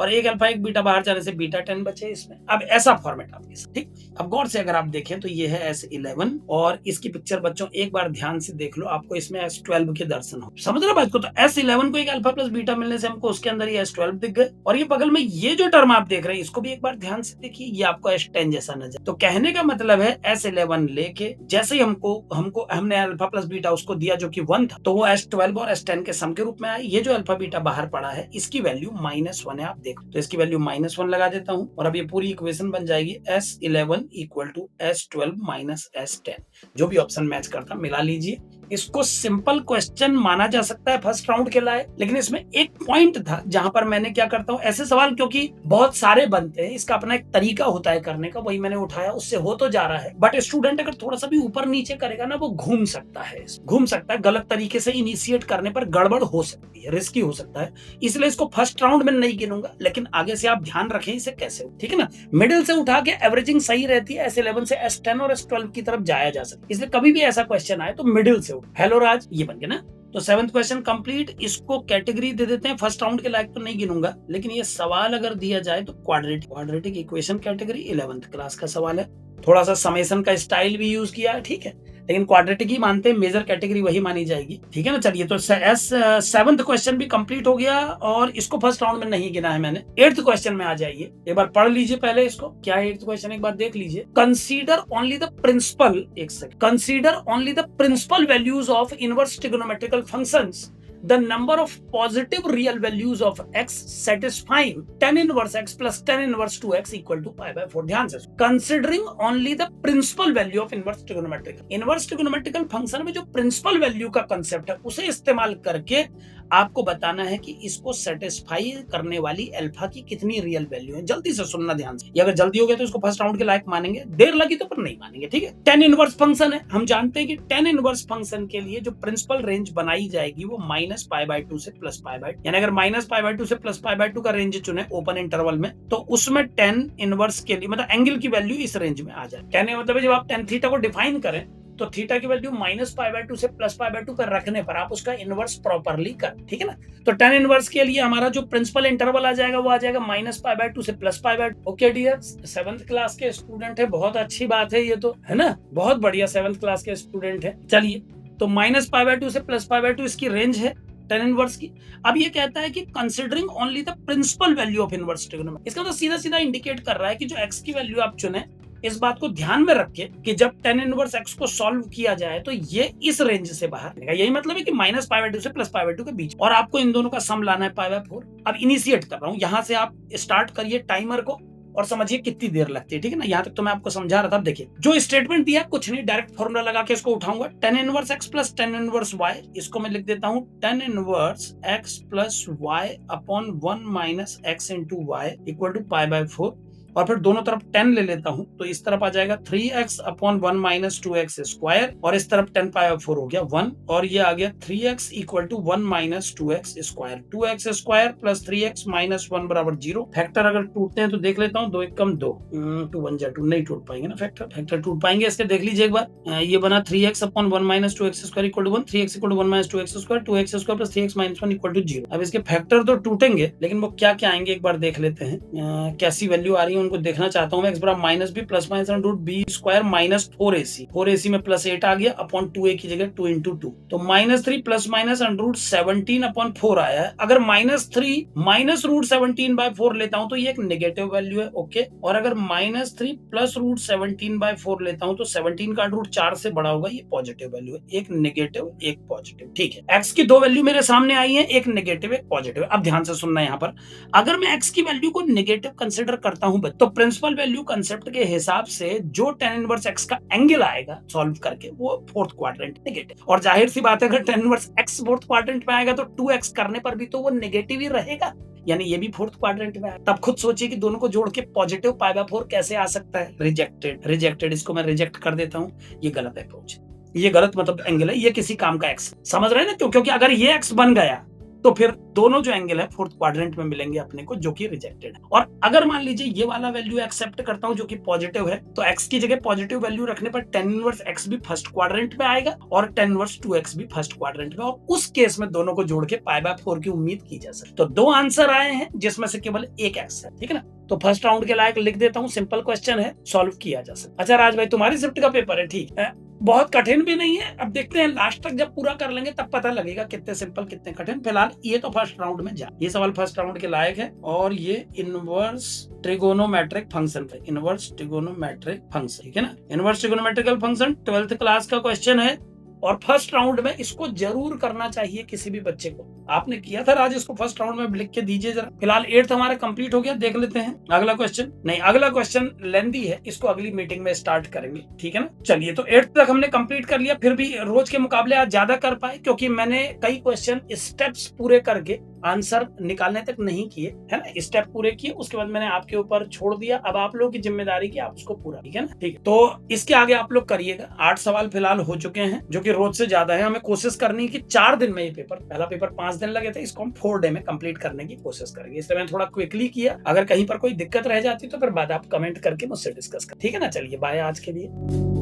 और एक अल्फा एक बीटा बाहर जाने से बीटा 10 बचे इसमें। अब ऐसा फॉर्मेट आपके साथ, ठीक। अब गौर से अगर आप देखें तो ये है S11 और इसकी पिक्चर बच्चों एक बार ध्यान से देख लो, आपको इसमें S12 के दर्शन हो, समझ रहे बात को। तो S11 को एक अल्फा प्लस बीटा मिलने से हमको उसके अंदर ये S12 दिख गए, और ये बगल में ये जो टर्म आप देख रहे हैं इसको भी एक बार ध्यान से देखिए, ये आपको S10 जैसा नजर। तो कहने का मतलब है S11 लेके जैसे ही हमने अल्फा प्लस बीटा उसको दिया जो कि 1 था, तो वो S12 और S10 के सम के रूप में आया। ये जो अल्फा बीटा बाहर पड़ा है इसकी वैल्यू -1 है, आप देखो, तो इसकी वैल्यू -1 लगा देता हूं और अब ये पूरी इक्वेशन बन जाएगी S11 equal to S12 minus S10, जो भी ऑप्शन मैच करता मिला लीजिए। इसको सिंपल क्वेश्चन माना जा सकता है फर्स्ट राउंड के लाए, लेकिन इसमें एक पॉइंट था जहां पर मैंने क्या करता हूं, ऐसे सवाल क्योंकि बहुत सारे बनते हैं, इसका अपना एक तरीका होता है करने का, वही मैंने उठाया, उससे हो तो जा रहा है, बट स्टूडेंट अगर थोड़ा सा भी ऊपर नीचे करेगा ना वो घूम सकता है, गलत तरीके से इनिशिएट करने पर गड़बड़ हो सकती है, रिस्की हो सकता है, इसलिए इसको फर्स्ट राउंड में नहीं गिनूंगा, लेकिन आगे से आप ध्यान रखें इसे कैसे, ठीक है ना। मिडिल से उठा के एवरेजिंग सही रहती है, S11 से S10 और S12 की तरफ जाया जा सकता है, इसलिए कभी भी ऐसा क्वेश्चन आए तो मिडिल से। हेलो राज, ये बन गया ना। तो 7th क्वेश्चन कंप्लीट, इसको कैटेगरी दे देते हैं, फर्स्ट राउंड के लायक तो नहीं गिनूंगा, लेकिन ये सवाल अगर दिया जाए तो quadratic equation category 11th class का सवाल है, थोड़ा सा समेशन का स्टाइल भी यूज किया है, ठीक है, लेकिन क्वाड्रेटिक ही मानते हैं, मेजर कैटेगरी वही मानी जाएगी, ठीक है ना। चलिए, तो 7th क्वेश्चन भी कंप्लीट हो गया और इसको फर्स्ट राउंड में नहीं गिना है मैंने। 8th क्वेश्चन में आ जाइए, एक बार पढ़ लीजिए पहले इसको, क्या है 8th क्वेश्चन एक बार देख लीजिए। कंसीडर ओनली द प्रिंसिपल, एक second, consider only the principal values of inverse trigonometrical functions, the number of positive real values of x satisfying tan inverse x plus tan inverse 2x equal to pi by 4। ध्यान से, considering only the principal value of inverse trigonometrical function में जो principal value का concept है उसे इस्तेमाल करके आपको बताना है कि इसको सेटिस्फाई करने वाली अल्फा की कितनी रियल वैल्यू है। जल्दी से सुनना ध्यान से, ये अगर जल्दी हो गया तो इसको फर्स्ट राउंड के लायक मानेंगे, देर लगी तो पर नहीं मानेंगे, ठीक है। tan इनवर्स फंक्शन है, हम जानते हैं कि tan इनवर्स फंक्शन के लिए जो प्रिंसिपल रेंज बनाई जाएगी वो -π/2 से +π/2, यानी अगर -π/2 से +π/2 का रेंज चुने ओपन इंटरवल में, तो उसमें tan इनवर्स के लिए मतलब एंगल की वैल्यू इस रेंज में आ जाए। tan मतलब जब आप tan थीटा को डिफाइन करें तो थीटा की वैल्यू -π/2 से +π/2 पर रखने पर आप उसका इनवर्स प्रॉपर्ली कर, ठीक है ना। तो tan इनवर्स के लिए हमारा जो प्रिंसिपल इंटरवल आ जाएगा वो आ जाएगा -π/2 से +π/2। ओके डियर, 7th क्लास के स्टूडेंट है, बहुत अच्छी बात है ये तो, है ना, बहुत बढ़िया 7th क्लास के स्टूडेंट है। चलिए, तो -π/2 से +π/2 इसकी रेंज है tan इनवर्स की। अब ये कहता है कि considering only the principal value of inverse trigonometry, इसका मतलब सीधा सीधा इंडिकेट कर रहा है कि जो x की वैल्यू आप चुने, इस बात को ध्यान में रखिए कि जब tan इनवर्स x को सॉल्व किया जाए तो ये इस रेंज से बाहर निकलेगा, यही मतलब है कि -π/2 से +π/2 के बीच, और आपको इन दोनों का सम लाना है π/4। अब इनिशिएट कर रहा हूं, यहां से आप स्टार्ट करिए टाइमर को और समझिए कितनी देर लगती है, ठीक है ना। यहां तक तो मैं आपको समझा रहा था। देखिए, जो स्टेटमेंट दिया कुछ नहीं, डायरेक्ट फॉर्मूला लगा के इसको उठाऊंगा, tan inverse x plus tan inverse y, इसको मैं लिख देता हूं tan inverse x plus y upon 1 minus x into y equal to π/4, और फिर दोनों तरफ 10 ले लेता हूं, तो इस तरफ आ जाएगा 3x upon 1 minus 2x square, और इस तरफ 10π/4 हो गया 1, और ये आ गया 3x equal to 1 minus 2x square, 2x square plus 3x minus 1 बराबर 0। फैक्टर अगर टूटते हैं तो देख लेता हूं, 2 1 कम 2, 2 1 जा 2, नहीं टूट पाएंगे ना फैक्टर टूट पाएंगे इसके, देख लीजिए एक बार, ये बना 3x upon 1 minus 2x square equal to 1, 3x equal to 1 minus 2x square, 2x square plus 3x minus 1 equal to 0। अब इसके फैक्टर तो टूटेंगे, लेकिन वो क्या क्या आएंगे एक बार देख लेते हैं, कैसी वैल्यू आ रही है उनको देखना चाहता हूं। x बराबर minus b plus minus root b square minus 4ac में प्लस 8 आ गया अपॉन 2a की जगह 2 इंटू 2, तो -3 प्लस माइनस रूट 17 अपॉन 4 आया है। अगर -3 माइनस रूट 17/4 लेता हूं तो ये एक नेगेटिव वैल्यू है, ओके। और अगर -3 प्लस रूट 17/4 लेता हूं तो 17 का रूट 4 से बड़ा होगा, ये पॉजिटिव वैल्यू है, एक नेगेटिव एक पॉजिटिव, ठीक है। x की दो वैल्यू मेरे सामने आई है, एक नेगेटिव एक पॉजिटिव। अब ध्यान से सुनना, यहाँ पर अगर मैं x की वैल्यू को नेगेटिव कंसिडर करता हूं तो प्रिंसिपल वैल्यू कंसेप्ट के हिसाब से जो tan इनवर्स x का एंगल आएगा सॉल्व करके वो फोर्थ क्वाड्रेंट नेगेटिव। और जाहिर सी बात है अगर tan inverse x fourth quadrant में आएगा तो 2x करने पर भी तो वो नेगेटिव ही रहेगा, यानी ये भी फोर्थ क्वाड्रेंट में है। तब खुद सोचिए कि दोनों को जोड़ के पॉजिटिव π/4 कैसे आ सकता है। रिजेक्टेड, इसको मैं रिजेक्ट कर देता हूँ, ये गलत अप्रोच, ये गलत मतलब एंगल है, ये किसी काम का एक्स, समझ रहे हैं ना क्यों? क्योंकि अगर ये एक्स बन गया तो फिर दोनों जो एंगल है फोर्थ क्वाड्रेंट में मिलेंगे अपने को, जो कि रिजेक्टेड है। और अगर मान लीजिए ये वाला वैल्यू एक्सेप्ट करता हूं जो कि पॉजिटिव है, तो x की जगह पॉजिटिव वैल्यू रखने पर tan इनवर्स x भी फर्स्ट क्वाड्रेंट में आएगा और tan इनवर्स 2x भी फर्स्ट क्वाड्रेंट में, और उस केस में दोनों को जोड़ के π/4 की उम्मीद की जा सकती है। तो दो आंसर आए हैं जिसमें से केवल एक x है, ठीक है ना। तो फर्स्ट राउंड के लायक लिख देता हूँ, सिंपल क्वेश्चन है, सॉल्व किया जा सकता है। अच्छा राज भाई तुम्हारी शिफ्ट का पेपर है, ठीक है, बहुत कठिन भी नहीं है, अब देखते हैं लास्ट तक जब पूरा कर लेंगे तब पता लगेगा कितने सिंपल कितने कठिन। फिलहाल ये तो फर्स्ट राउंड में जा, ये सवाल फर्स्ट राउंड के लायक है, और ये इनवर्स ट्रिगोनोमेट्रिक फंक्शन है, इनवर्स ट्रिगोनोमेट्रिक फंक्शन, ठीक है ना, inverse trigonometrical function 12th class का क्वेश्चन है, और फर्स्ट राउंड में इसको जरूर करना चाहिए किसी भी बच्चे को। आपने किया था राज, इसको फर्स्ट राउंड में लिख के दीजिए जरा। फिलहाल 8th हमारा कंप्लीट हो गया, देख लेते हैं अगला क्वेश्चन। नहीं, अगला क्वेश्चन लेंथी है, इसको अगली मीटिंग में स्टार्ट करेंगे, ठीक है ना। चलिए, तो 8th तक हमने कंप्लीट कर लिया, फिर भी रोज के मुकाबले आज ज्यादा कर पाए क्योंकि मैंने कई क्वेश्चन स्टेप्स पूरे करके आंसर निकालने तक नहीं किए, है ना, स्टेप पूरे किए, उसके बाद मैंने आपके ऊपर छोड़ दिया। अब आप लोगों की जिम्मेदारी की आप उसको पूरा, ठीक है ना, ठीक है। तो इसके आगे आप लोग करिएगा। 8 सवाल फिलहाल हो चुके हैं जो कि रोज से ज्यादा है। हमें कोशिश करनी है कि 4 दिन में ये पेपर, पहला पेपर 5 दिन लगे थे, इसको हम 4 डे में कंप्लीट करने की कोशिश करेंगे। इसलिए मैंने थोड़ा क्विकली किया, अगर कहीं पर कोई दिक्कत रह जाती तो फिर बाद आप कमेंट करके मुझसे डिस्कस कर, ठीक है ना। चलिए बाय आज के लिए।